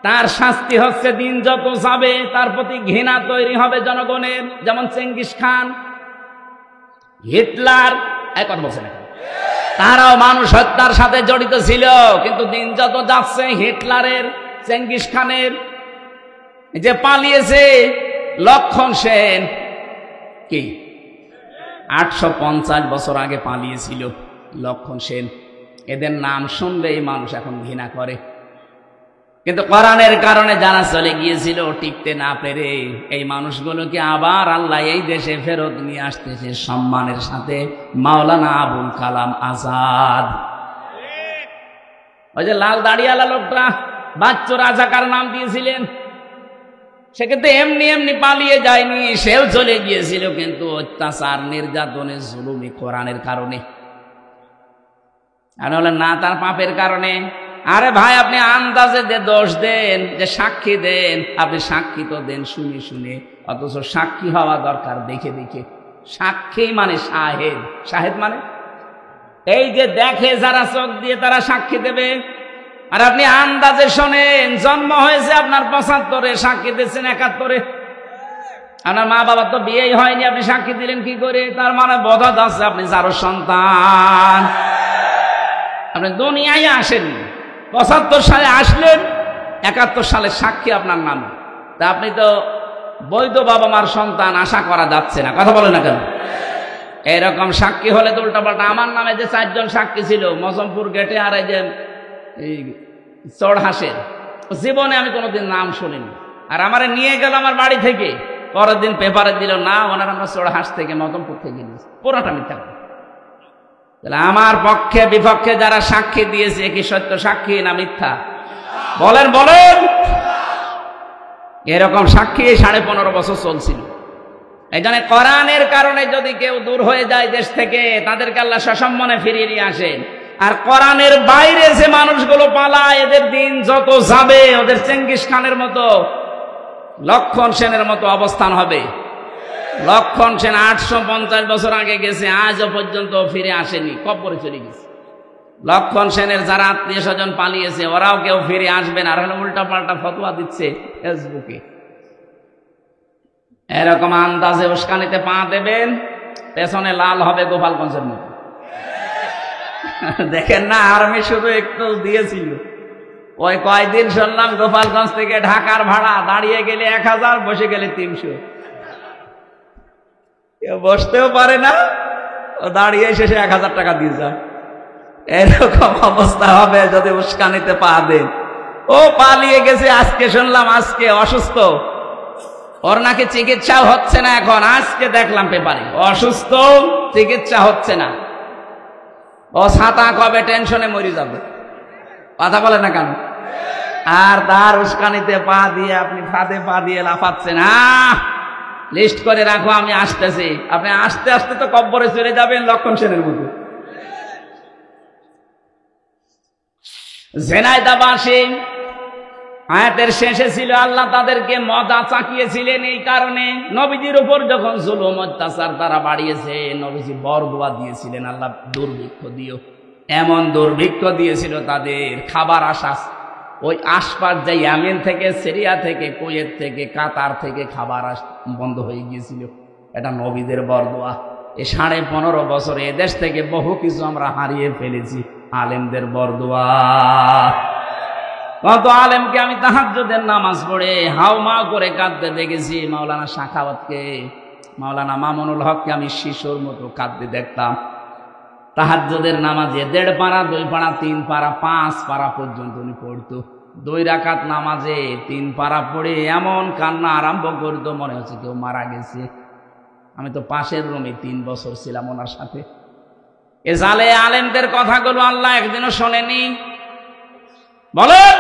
তার শাস্তি হচ্ছে দিন যত যাবে তার প্রতি ঘৃণা তৈরি হবে জনগণের। যেমন চেঙ্গিস খান, হিটলার, একথা বলছে না, তারাও মানুষ হত্যার সাথে জড়িত ছিল, কিন্তু দিন যত যাচ্ছে হিটলারের, চেঙ্গিস খানের, যে পালিয়েছে লক্ষণ সেন, কি 850 বছর আগে পালিয়েছিল লক্ষণ সেন। এদের নাম শুনলেই মানুষ এখন ঘৃণা করে, কিন্তু কোরআনের কারণে যারা চলে গিয়েছিল টিকতে না পেরে, এই মানুষগুলোকে আবার আল্লাহ এই দেশে ফেরত নিয়ে আসতেছে সম্মানের সাথে। মাওলানা আবুল কালাম আজাদ, ওই যে লাল দাড়িওয়ালা লোকটা বাচ্চু রাজাকার নাম দিয়েছিলেন, সে কিন্তু এমনি এমনি পালিয়ে যায়নি, সেও চলে গিয়েছিল, কিন্তু অত্যাচার, নির্যাতনে, জুলুমি কোরআনের কারণে। আর বলেন না তার পাপের কারণে। আরে ভাই, আপনি আন্দাজে দোষ দেন, যে সাক্ষী দেন, আপনি সাক্ষী তো দেন শুনে শুনে, অথচ সাক্ষী হওয়া দরকার দেখে দেখে। সাক্ষী মানে শাহেদ, শাহেদ মানে এই যে দেখে যারা চোখ দিয়ে তারা সাক্ষী দেবে। আর আপনি আন্দাজে শোনেন, জন্ম হয়েছে আপনার 75-এ, সাক্ষী দিচ্ছেন 71-এ। আপনার মা বাবার তো বিয়েই হয়নি, আপনি সাক্ষী দিলেন কি করে? তার মানে বোধ আছে আপনি যারো সন্তান, আপনি দুনিয়ায় আসেননি। 75 সালে আসলেন, 71 সালে সাক্ষী আপনার নাম, তা আপনি তো বৈধ বাবা মার সন্তান, আশা করা যাচ্ছে না। কথা বলে না কেন? এরকম সাক্ষী হলে তো উল্টাপাল্টা। আমার নামে যে 4 জন সাক্ষী ছিল মজমপুর গেটে, আর এই যে চড়হাসের, জীবনে আমি কোনোদিন নাম শুনিনি। আর আমারে নিয়ে গেল আমার বাড়ি থেকে, পরের দিন পেপারে দিল না ওনার আমরা চড়হাস থেকে মজমপুর থেকে নিয়েছি। পুরোটা মিথ্যা। তাহলে আমার পক্ষে বিপক্ষে যারা সাক্ষী দিয়েছে, কি সত্য সাক্ষী না মিথ্যা? বলেন বলেন। এরকম সাক্ষী 15.5 বছর চলছিল। এই জন্য কোরআনের কারণে যদি কেউ দূর হয়ে যায় দেশ থেকে, তাদেরকে আল্লাহ সসম্মানে ফিরিয়ে নিয়ে আসেন। আর কোরআনের বাইরে যে মানুষগুলো পালায়, এদের দিন যত যাবে, ওদের চেঙ্গিস খানের মতো, লক্ষণ সেনের মতো অবস্থান হবে। লক্ষণ সেন 850 বছর আগে গেছে, আজও পর্যন্ত ফিরে আসেনি, কবরে চলে গেছে। লক্ষণ সেনের যারা আত্মীয় স্বজন পালিয়েছে, ওরাও কেউ ফিরে আসবে না, আর উল্টা পাল্টা ফতোয়া দিচ্ছে ফেসবুকে। এরকম আন্দাজে উস্কানিতে পা দেবেন, পেছনে লাল হবে গোপালগঞ্জের মতো। দেখেন না, আর্মি শুধু একটু দিয়েছিল, ওই কয়দিন শুনলাম গোপালগঞ্জ থেকে ঢাকার ভাড়া দাঁড়িয়ে গেলে 1000, বসে গেলে 300। কেউ বসতেও পারে না, ও দাঁড়িয়ে শেষে 1000 টাকা দিয়ে যায়। এরকম অবস্থা হবে যদি উস্কানিতে পা দেন। ও পালিয়ে গেছে, আজকে শুনলাম আজকে অসুস্থ, ওর নাকি চিকিৎসাও হচ্ছে না এখন। আজকে দেখলাম পেপারে অসুস্থ, চিকিৎসা হচ্ছে না। ও ছাতা কবে টেনশনে মরে যাবে। কথা বলে না কেন? আর তার উস্কানিতে পা দিয়ে আপনি ফাঁদে পা দিয়ে লাফাচ্ছেন। লিস্ট করে রাখো, আমি আসতেছি। আপনি আসতে আসতে তো কব্বরে চলে যাবেন লক্ষণ সেনের মতো। ঝিনাইদহবাসী, আয়াতের শেষে ছিল আল্লাহ তাদেরকে মজা চাকিয়েছিলেন। এই কারণে নবীজির উপর যখন জুলুম অত্যাচার তারা বাড়িয়েছে, নবীজি বরদোয়া দিয়েছিলেন, আল্লাহ দুর্ভিক্ষ দিও। এমন দুর্ভিক্ষ দিয়েছিল তাদের, খাবার আসা, ওই আশপাশ যে ইয়ামেন থেকে, সিরিয়া থেকে, কুয়েত থেকে, কাতার থেকে খাবার বন্ধ হয়ে গিয়েছিল। এটা নবীদের বরদোয়া। এই 15.5 বছরে এদেশ থেকে বহু কিছু আমরা হারিয়ে ফেলেছি। আলেমদের বরদোয়া। কত আলেমকে আমি তাহাজ্জুদের নামাজ পড়ে হাউমাউ করে কাঁদতে দেখেছি। মাওলানা সাখাওয়াতকে, মাওলানা মামুনুল হককে আমি শিশুর মতো কাঁদতে দেখতাম। তাহাজ্জুদের নামাজে 1.5 পারা 2 পারা 3 পারা 5 পারা পর্যন্ত উনি পড়তো। 2 রাকাত নামাজে 3 পারা পড়ে এমন কান্না আরম্ভ করতো, মনে হচ্ছে কেউ মারা গেছে। আমি তো পাশের রুমে 3 বছর ছিলাম ওনার সাথে। এ জালে আলেমদের কথাগুলো আল্লাহ একদিনও শোনেনি? বলেন,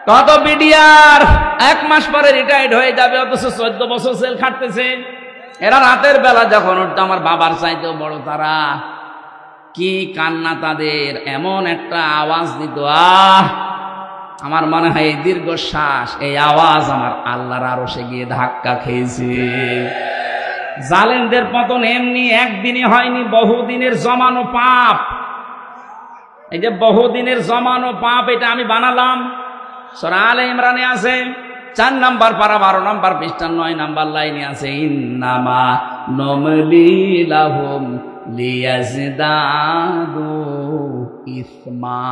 কত বিডিআর 1 মাস পরে রিটায়ার্ড হয়ে যাবে, অথচ 14 বছর জেল খাটতেছে। এরা রাতের বেলা যখন উঠতো আমার বাবার চাইতেও বড় তারা। কি কান্না তাদের, এমন একটা আওয়াজ দিত, আমার মনে হয় এই দীর্ঘশ্বাস, এই আওয়াজ আমার আল্লাহর আরশে গিয়ে ধাক্কা খেয়েছে। জালেমদের পতন এমনি একদিনই হয়নি, বহুদিনের জমানো পাপ। এই যে বহুদিনের জমানো পাপ, এটা আমি বানালাম। সূরা আলে ইমরানে আছে 4 নাম্বার পারা 12 নাম্বার পৃষ্ঠা 9 নাম্বার লাইনে আছে, ইন্নামা নুমলি লাহুম লিয়াজদাদু ইসমা।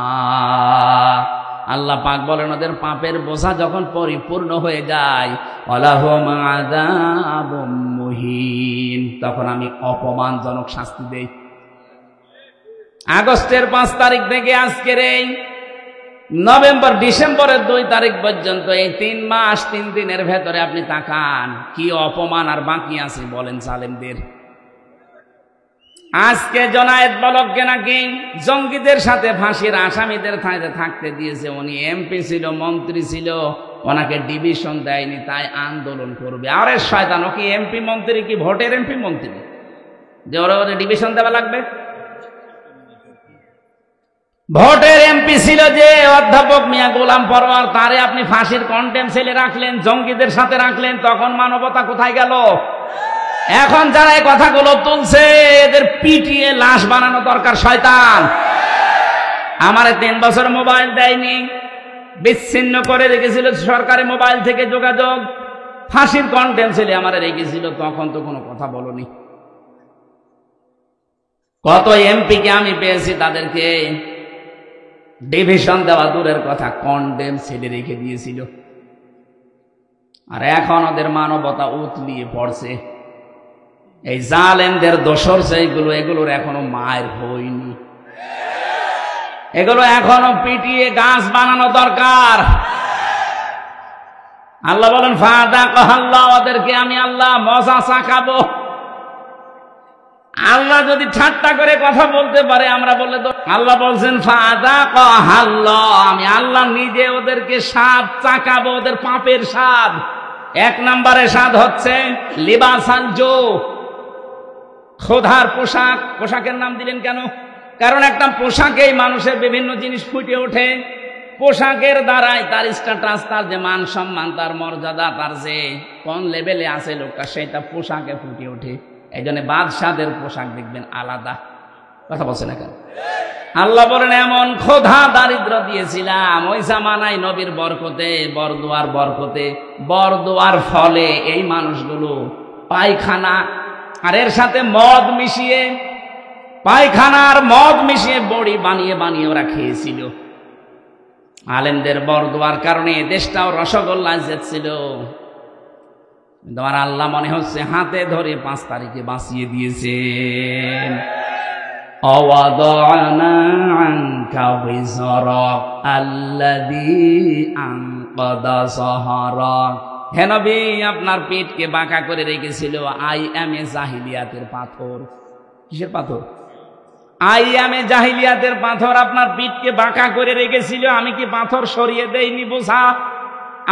আল্লাহ পাক বলেন, ওদের পাপের বোঝা যখন পরিপূর্ণ হয়ে যায়, ওয়ালাহুম আযাবুম মুহিন, তখন আমি অপমানজনক শাস্তি দেই। আগস্টের 5 তারিখ থেকে আজকের এই নভেম্বর ডিসেম্বরের 2 তারিখ পর্যন্ত এই 3 মাস 3 দিনের ভেতরে আপনি তাকান, কি অপমান আর বাকি আছে বলেন জালেমদের। আজকে জনায়েত বলককে নাকি জঙ্গিদের সাথে ফাঁসির আসামিদের থাকতে দিয়েছে। উনি এমপি ছিল, মন্ত্রী ছিল, ওনাকে ডিভিশন দেয়নি, তাই আন্দোলন করবে। আরে শয়তান, ও কি এমপি মন্ত্রী, কি ভোটের এমপি মন্ত্রী যে ওরা ডিভিশন দেওয়া লাগবে? ভোটের এমপি ছিল যে অধ্যাপক মিয়া গোলাম পরোয়ার, তারে আপনি ফাঁসির কন্টেম সেলে রাখলেন, জঙ্গিদের সাথে রাখলেন, তখন মানবতা কোথায় গেল? এখন যারা এই কথাগুলো তুলছে, এদের পিটিয়ে লাশ বানানো দরকার। শয়তান আমারে 3 বছর মোবাইল দেয়নি, বিচ্ছিন্ন করে রেখেছিল সরকারি মোবাইল থেকে যোগাযোগ, ফাঁসির কন্টেম সেলে আমারে রেখেছিল, তখন তো কোনো কথা বলনি। কত এমপিকে আমি পেয়েছি, তাদেরকে ডিভিশন দেওয়া দূরের কথা, কন্ডেম ছেলে রেখে দিয়েছিল। আর এখন ওদের মানবতা উতলিয়ে পড়ছে। এই জালেমদের দোসর সেইগুলো, এগুলোর এখনো মায়ের হয়নি, এগুলো এখনো পিটিয়ে গাছ বানানো দরকার। আল্লাহ বলেন, ফাদাকাল্লাহ, ওদেরকে আমি আল্লাহ মজা চাখাবো। আল্লাহ যদি ঠাট্টা করে কথা বলতে পারে, আমরা বললে তো, আল্লাহ বলছেন ফাদাকাল্লাহ, আমি আল্লাহ নিজে ওদেরকে স্বাদ চাকাবো, ওদের পাপের স্বাদ। 1 নম্বরে স্বাদ হচ্ছে লিবাসাল জো, খোদার পোশাক। পোশাকের নাম দিলেন কেন? কারণ একটা পোশাকেই মানুষের বিভিন্ন জিনিস ফুটে ওঠে। পোশাকের দ্বারাই তার স্ট্যাটাস, তার যে মান সম্মান, তার মর্যাদা, তার যে কোন লেভেলে আছে লোকটা, সেটা পোশাকে ফুটে ওঠে। এই জন্য বাদশাদের পোশাক দেখবেন আলাদা। কথা বলছে না কেন? আল্লাহ বলেন, এমন খোদা দারিদ্র দিয়েছিলাম ওই জামানায় নবীর বরকতে, বরদোয়ার বরকতে, বরদোয়ার ফলে এই মানুষগুলো পায়খানা আর এর সাথে মদ মিশিয়ে, পায়খানা আর মদ মিশিয়ে বড়ি বানিয়ে বানিয়ে ওরা খেয়েছিল। আলেমদের বরদোয়ার কারণে দেশটাও রসগোল্লায় যেছিল। তোমার আল্লাহ মনে হচ্ছে হাতে ধরে 5 তারিখে বাঁচিয়ে দিয়েছেন। অওয়াদানা আনকা বিজরাক আল্লাযী আনকাদা যাহরাক। হে নবী, আপনার পেটকে বাঁকা করে রেখেছিল আইয়ামে জাহিলিয়াতের পাথর। কিসের পাথর? আইয়ামে জাহিলিয়াতের পাথর আপনার পিঠকে বাঁকা করে রেখেছিল। আমি কি পাথর সরিয়ে দেইনি বোঝা?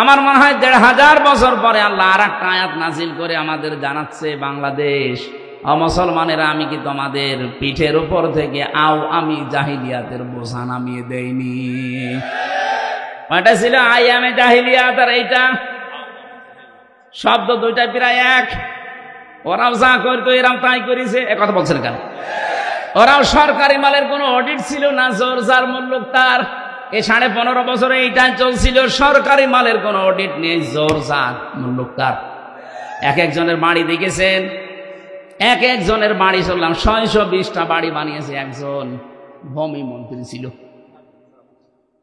আমার মনে হয় 1500 বছর পরে আল্লাহ আর একটা আয়াত নাজিল করে আমাদের জানাচ্ছে, বাংলাদেশ মুসলমানেরা, আমি কি তোমাদের পিঠের উপর থেকে আমি জাহিলিয়াতের বোঝা নামিয়ে দেইনি? ওটা ছিল আইয়ামে জাহিলিয়াত, আর এইটা শব্দ দুইটা প্রায় এক। ওরাও যা করতো এরাও তাই করেছে। কথা বলছেন কেন? ওরাও সরকারি মালের কোনো অডিট ছিল না, জোর যার মূল্য তার। এই 15.5 বছরে এইটাই চলছিল, সরকারি মালের কোনো অডিট নেই, জোর যার মূল্য তার। এক একজনের বাড়ি দেখেছেন, এক একজনের বাড়ি চললাম 620টা বাড়ি বানিয়েছে একজন। ভূমি মন্ত্রী ছিল।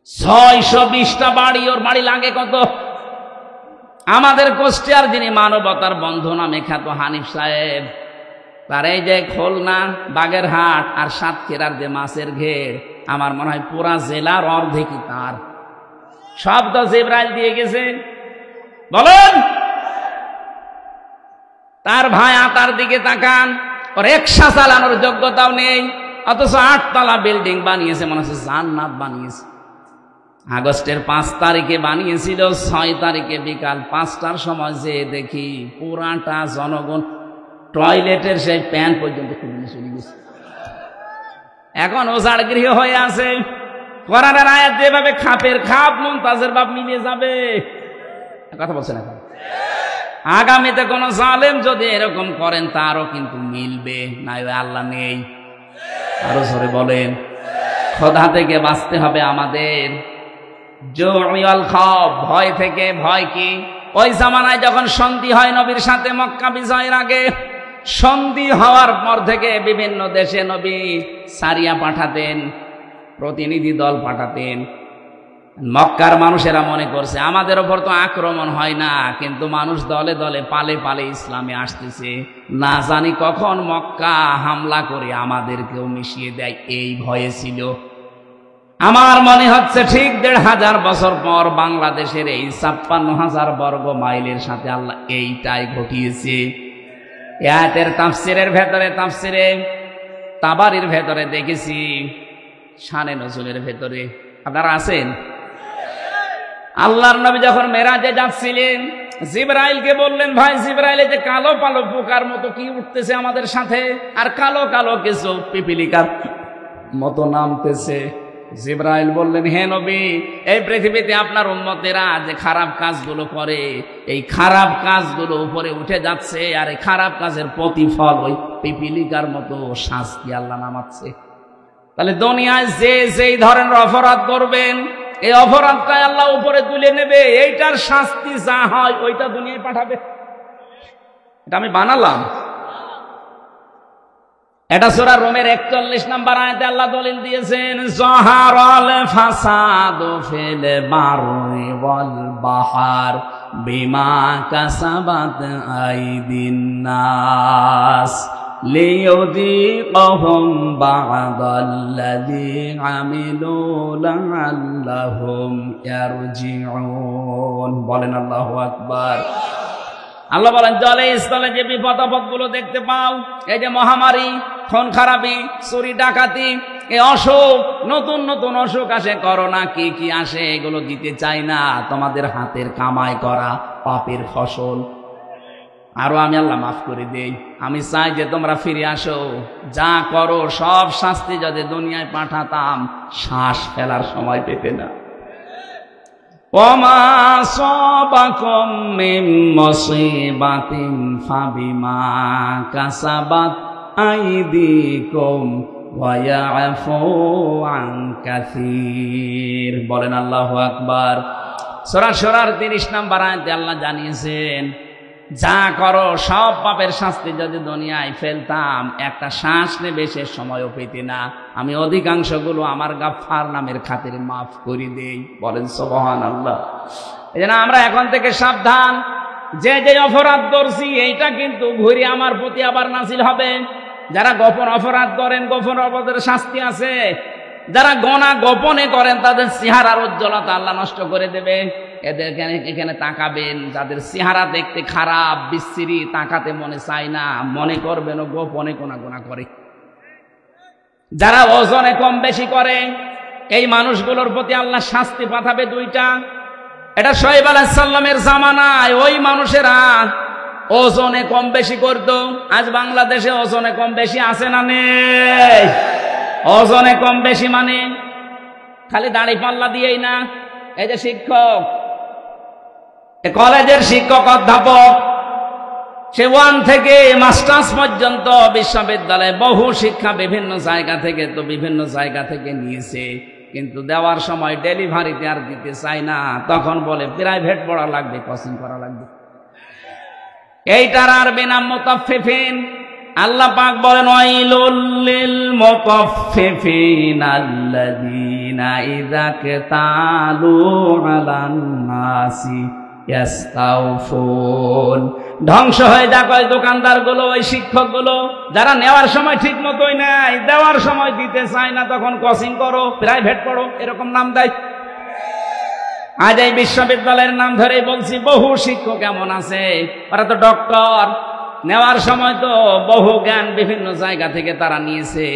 620টা বাড়ি, ওর বাড়ি লাগে কত? আমাদের কুষ্টিয়ার যিনি মানবতার বন্ধু নামে খ্যাত হানিফ সাহেব, তার এই যে খুলনা, বাগেরহাট আর সাতক্ষীরার যে মাছের ঘের, আমার মনে হয় পুরা জেলার অর্ধেকই তার। সব তো জিবরাইল দিয়ে গেছে। বলেন, তার ভাই আতার দিকে তাকান, ওর রিকশা চালানোর যোগ্যতাও নেই, অথচ 8 তলা বিল্ডিং বানিয়েছে, মনে হচ্ছে জান্নাত বানিয়েছে। আগস্টের 5 তারিখে বানিয়েছিল, 6 তারিখে বিকাল 5টার সময় যে দেখি পুরাটা জনগণ টয়লেটের সেই প্যান্ট পর্যন্ত খুলে চলে গেছে। এখন ওজাড় গৃহ হয়ে আছে। কোরআনের আয়াত যেভাবে খাপের খাপ মুমতাজের বাপ মিলিয়ে যাবে, কথা বলছেন এখন। আগামীতে কোন জালেম যদি এরকম করেন তারও কিন্তু মিলবে, না আল্লাহ নেই। আরো জোরে বলেন, খোদা থেকে বাঁচতে হবে আমাদের। জু'আল খাউফ, ভয় থেকে। ভয় কি? ওই জামানায় যখন সন্ধি হয় নবীর সাথে মক্কা বিজয়ের আগে, সন্ধি হওয়ার পর থেকে বিভিন্ন দেশে নবী সারিয়া পাঠাতেন, প্রতিনিধি দল পাঠাতেন। মক্কার মানুষেরা মনে করছে আমাদের ওপর তো আক্রমণ হয় না, কিন্তু মানুষ দলে দলে পালে পালে ইসলামে আসতেছে, না জানি কখন মক্কা হামলা করে আমাদেরকেও মিশিয়ে দেয়, এই ভয়ে ছিল। আমার মনে হচ্ছে ঠিক 1500 বছর পর বাংলাদেশের এই 56,000 বর্গ মাইলের সাথে আল্লাহ এইটাই ঘটিয়েছে। আয়াতের তাফসিরের ভেতরে, তাফসিরে তাবারির ভেতরে দেখেছি, শানে নজুলের ভেতরে আপনারা আছেন। আল্লাহর নবী যখন মেরাজে যাচ্ছিলেন, জিবরাইলকে বললেন, ভাই জিবরাইল, এই যে কালো কালো পোকার মতো কি উঠতেছে আমাদের সাথে, আর কালো কালো কিছু পিপিলিকার মতো নামতেছে। জিবরাইল বললেন, হে নবী, এই পৃথিবীতে আপনার উম্মতেরা যে খারাপ কাজগুলো করে, এই খারাপ কাজগুলো উপরে উঠে যাচ্ছে, আর এই খারাপ কাজের প্রতিফল ওই পিপিলিকার মতো শাস্তি আল্লাহ নামাচ্ছে। তাহলে দুনিয়ায় যে যেই ধরনের অপরাধ করবেন, এই অপরাধটাই আল্লাহ উপরে তুলে নেবে, এইটার শাস্তি যা হয় ওইটা দুনিয়ায় পাঠাবে। এটা আমি বানালাম। এটা সূরা রোমের 41 নম্বর আয়াতে আল্লাহ দলিল দিয়েছেন, যাহারাল ফাসাদু ফিল বাররি ওয়াল বাহর বিমা কাসাবাত আইদিন নাস লিয়ুযীকাহুম বা'দাল্লাযী আমিলু লা'আল্লাহুম ইয়ারজিউন। বলেন আল্লাহু আকবার। আল্লাহ বলেন, জলে স্থলে যে বিপদ আপদগুলো দেখতে পাও, এই যে মহামারী, খুন খারাপি, চুরি ডাকাতি, এই অসুখ, নতুন নতুন অসুখ আসে, করোনা, কি কি আসে, এগুলো দিতে চাই না, তোমাদের হাতের কামাই করা পাপের ফসল। আরো আমি আল্লাহ মাফ করে দেই। আমি চাই যে তোমরা ফিরে আসো, যা করো সব শাস্তি যদি দুনিয়ায় পাঠাতাম, শ্বাস ফেলার সময় পেতে না। ওমা সাবাকুম মিন মুসিবাতিন ফাবিমা কাসাবাত আইদিকুম ওয়া ইয়াফু আন কাসীর। বলেন আল্লাহু আকবার। সূরা শুরার 30 নম্বর আয়াতে আল্লাহ জানিয়েছেন, যা করো সব পাপের শাস্তি যদি দুনিয়ায় ফেলতাম, একটা শ্বাস নেবে সে সময়ও পেতে না। আমি অধিকাংশগুলো আমার গাফফার নামের খাতিরে মাফ করে দেই। বলেন সুবহানাল্লাহ। এজন্য আমরা এখন থেকে সাবধান, যে যে অপরাধ করছি এইটা কিন্তু ঘুরে আমার প্রতি আবার নাযিল হবে। যারা গোপন অপরাধ করেন, গোপন অপরাধের শাস্তি আছে। যারা গোনা গোপনে করেন তাদের চেহারার উজ্জ্বলতা আল্লাহ নষ্ট করে দেবে। এদের এখানে তাকাবেন, যাদের চেহারা দেখতে খারাপ, বিশ্রী, তাকাতে মনে চায় না, মনে করবেন ও গোপনে কোনা গোনা করে। যারা ওজনে কম বেশি করে, এই মানুষগুলোর প্রতি আল্লাহ শাস্তি পাঠাবে 2টা। এটা শুআয়ব আলাইহিস সালামের জামানায় ওই মানুষেরা ওজনে কম বেশি করত। আজ বাংলাদেশে ওজনে কম বেশি আছে না নেই? ওজনে কম বেশি মানে খালি দাড়ি পাল্লা দিয়েই না। এই যে শিক্ষক, কলেজের শিক্ষক অধ্যাপক, সে 1 থেকে মাস্টার্স পর্যন্ত বিশ্ববিদ্যালয়ে বহু শিক্ষা বিভিন্ন জায়গা থেকে নিয়েছে, কিন্তু দেওয়ার সময় ডেলিভারিতে আর দিতে চায় না। তখন বলে প্রাইভেট পড়া লাগবে, কোচিং করা লাগবে। এইটার আর নাম মুতাফফিফিন, আল্লাহ পাক বলেন ওয়াইলুল লিল মুতাফফিফিনা আল্লাযীনা ইযা কাতালু আলান নাসি ইয়াস্তাউফুন। ধ্বংস হয়ে যাক ওই দোকানদারগুলো, ওই শিক্ষকগুলো যারা নেওয়ার সময় ঠিক মতোই নেয়, দেওয়ার সময় দিতে চায় না, তখন কোচিং করো, প্রাইভেট পড়ো, এরকম নাম দেয়। আজ এই বিশ্ববিদ্যালয়ের নাম ধরেই বলছি, বহু শিক্ষক এমন আছে, ওরা তো ডক্টর, নেওয়ার সময় তো বহু জ্ঞান বিভিন্ন জায়গা থেকে তারা নিয়েছে,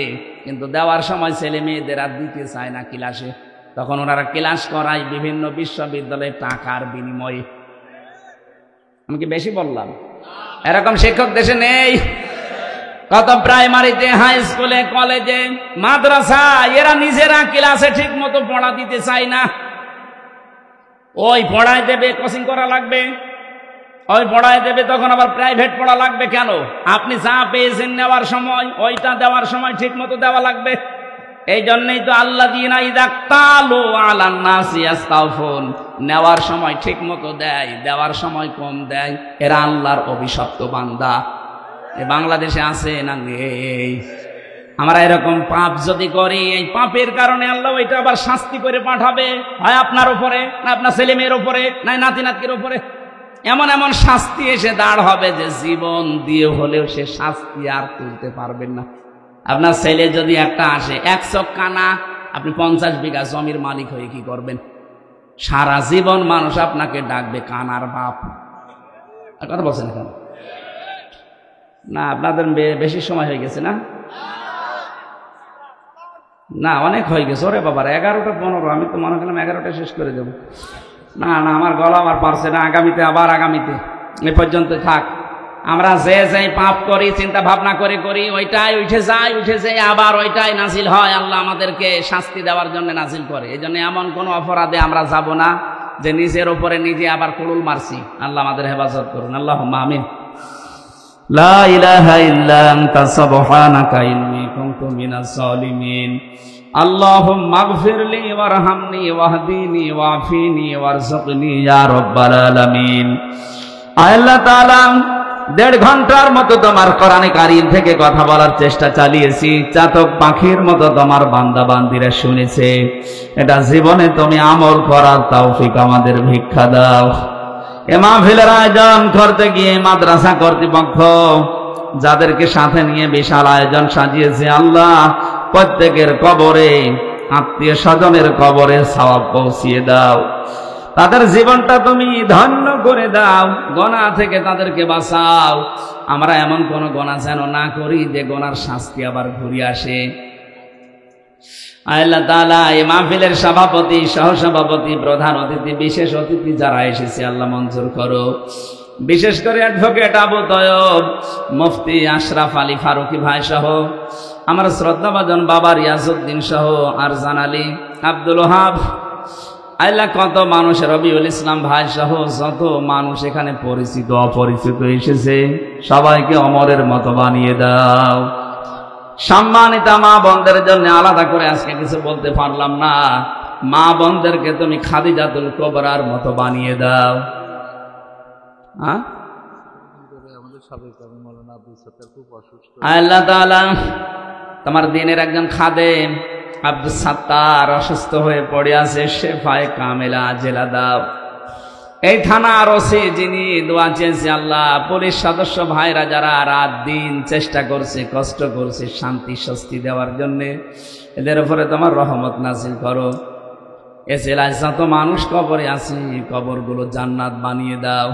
কিন্তু দেওয়ার সময় ছেলে মেয়েদের আর দিতে চায় না ক্লাসে, তখন ওনারা ক্লাস করায় বিভিন্ন বিশ্ববিদ্যালয়ে টাকার বিনিময়ে। আমি কি বেশি বললাম? এরকম শিক্ষক দেশে নেই? কত প্রাইমারিতে, হাই স্কুলে, কলেজে, মাদ্রাসা, এরা নিজেরা ক্লাসে ঠিক মতো পড়া দিতে চায় না। ওই পড়ায় দেবে, কোচিং করা লাগবে, ওই পড়ায় দেবে, তখন আবার প্রাইভেট পড়া লাগবে। কেন? আপনি যা পেয়েছেন নেওয়ার সময়, ওইটা দেওয়ার সময় ঠিক মতো দেওয়া লাগবে। এই জন্যই তো আল্লাযীনা ইযা ক্তালু আলান নাসি ইয়াস্তাউফুন, নেওয়ার সময় ঠিক মতো দেয়, দেওয়ার সময় কম দেয়, এরা আল্লাহর অভিশপ্ত বান্দা। এ বাংলাদেশে আছে না নেই? আমরা এরকম পাপ যদি করি, এই পাপের কারণে আল্লাহ ওইটা আবার শাস্তি করে পাঠাবে, হয় আপনার উপরে, না আপনার ছেলে মেয়ের উপরে, না নাতি নাতনির উপরে। এমন এমন শাস্তি এসে দাঁড় হবে যে জীবন দিয়ে হলেও সে শাস্তি আর তুলতে পারবেন না। আপনার ছেলে যদি একটা আসে 1 চোখ কানা, আপনি 50 বিঘা জমির মালিক হয়ে কি করবেন? সারা জীবন মানুষ আপনাকে ডাকবে কানার বাপ। কথা বলছেন এখন? না আপনাদের বেশি সময় হয়ে গেছে না? না অনেক হয়ে গেছে। ওরে বাবার 11টা 15, আমি তো মনে করলাম 11টা শেষ করে দেব। না না, আমার গলা আমার পারছে না, আগামীতে আবার আগামীতে, এ পর্যন্ত থাক। আমরা যে যে পাপ করি, চিন্তা ভাবনা করে করি, ওইটাই উঠে যায় আবার ওইটাই নাজিল হয়। আল্লাহ আমাদেরকে শাস্তি দেওয়ার জন্য নাজিল করে। এই জন্য এমন কোন অপরাধে আমরা যাব না যে নিজের উপরে নিজে আবার কুড়ুল মারছি। আল্লাহ আমাদের হেফাজত করুন, আল্লাহুম্মা আমিন। লা ইলাহা ইল্লা আনতা সুবহানাকা ইন্নী কুনতু মিনাজ জালিমিন। আল্লাহুম্মা আগফিরলি ওয়ারহামনি ওয়াহদিনি ওয়াফিনি ওয়ারযুকনি ইয়া রাব্বাল আলামিন। আল্লাহ তাআলা 1.5 ঘন্টার মতো তোমার কোরআনে কারীম থেকে কথা বলার চেষ্টা চালিয়েছি। চাতক পাখির মতো তোমার বান্দা বান্দিরা শুনেছে। এটা জীবনে তুমি আমল করার তৌফিক আমাদের ভিক্ষা দাও। এ মাহফিলের আয়োজন করতে গিয়ে মাদ্রাসা কর্তৃপক্ষ যাদেরকে সাথে নিয়ে বিশাল আয়োজন সাজিয়েছে, আল্লাহ প্রত্যেকের কবরে, আত্মীয় স্বজনের কবরে সওয়াব পৌঁছিয়ে দাও। তাদের জীবনটা তুমি ধন্য করে দাও, গোনা থেকে তাদেরকে বাঁচাও। আমরা এমন কোন গোনা যেন না করি যে গোনার শাস্তি আবার ঘুরে আসে। আল্লাহ তাআলা এই মাহফিলের সভাপতি, সহসভাপতি, প্রধান অতিথি, বিশেষ অতিথি যারা এসেছে আল্লাহ মঞ্জুর করো। বিশেষ করে অ্যাডভোকেট আবু তয়ব, মুফতি আশরাফ আলী ফারুকি ভাই সহ, আমার শ্রদ্ধাভাজন বাবা রিয়াজউদ্দিন সহ, আরজান আলী, আব্দুল ওহাব, আল্লাহ কত মানুষ, রবিউল ইসলাম ভাই সহ যত মানুষ এখানে পরিচিত অপরিচিত এসেছে, সবাইকে অমরের মতো বানিয়ে দাও। সম্মানিত মা বোনদের জন্য আলাদা করে আজকে কিছু বলতে পারলাম না। মা বোনদেরকে তুমি খাদিজাতুল কুবরার মতো বানিয়ে দাও। আল্লাহ তাআলা তোমার দিনের একজন খাদেম আব্দুস সাত্তার অসুস্থ হয়ে পড়ে আছে, শেফায়ে কামেলা আজেলা দাও। এই থানার ওসি যিনি দোয়া চেয়েছে, আল্লাহ পুলিশ সদস্য ভাইরা যারা রাত দিন চেষ্টা করছে, কষ্ট করছে শান্তি স্বস্তি দেওয়ার জন্য, এদের উপরে তোমার রহমত নাজিল করো। এ জেলায় যত মানুষ কবরে আছে কবরগুলো জান্নাত বানিয়ে দাও।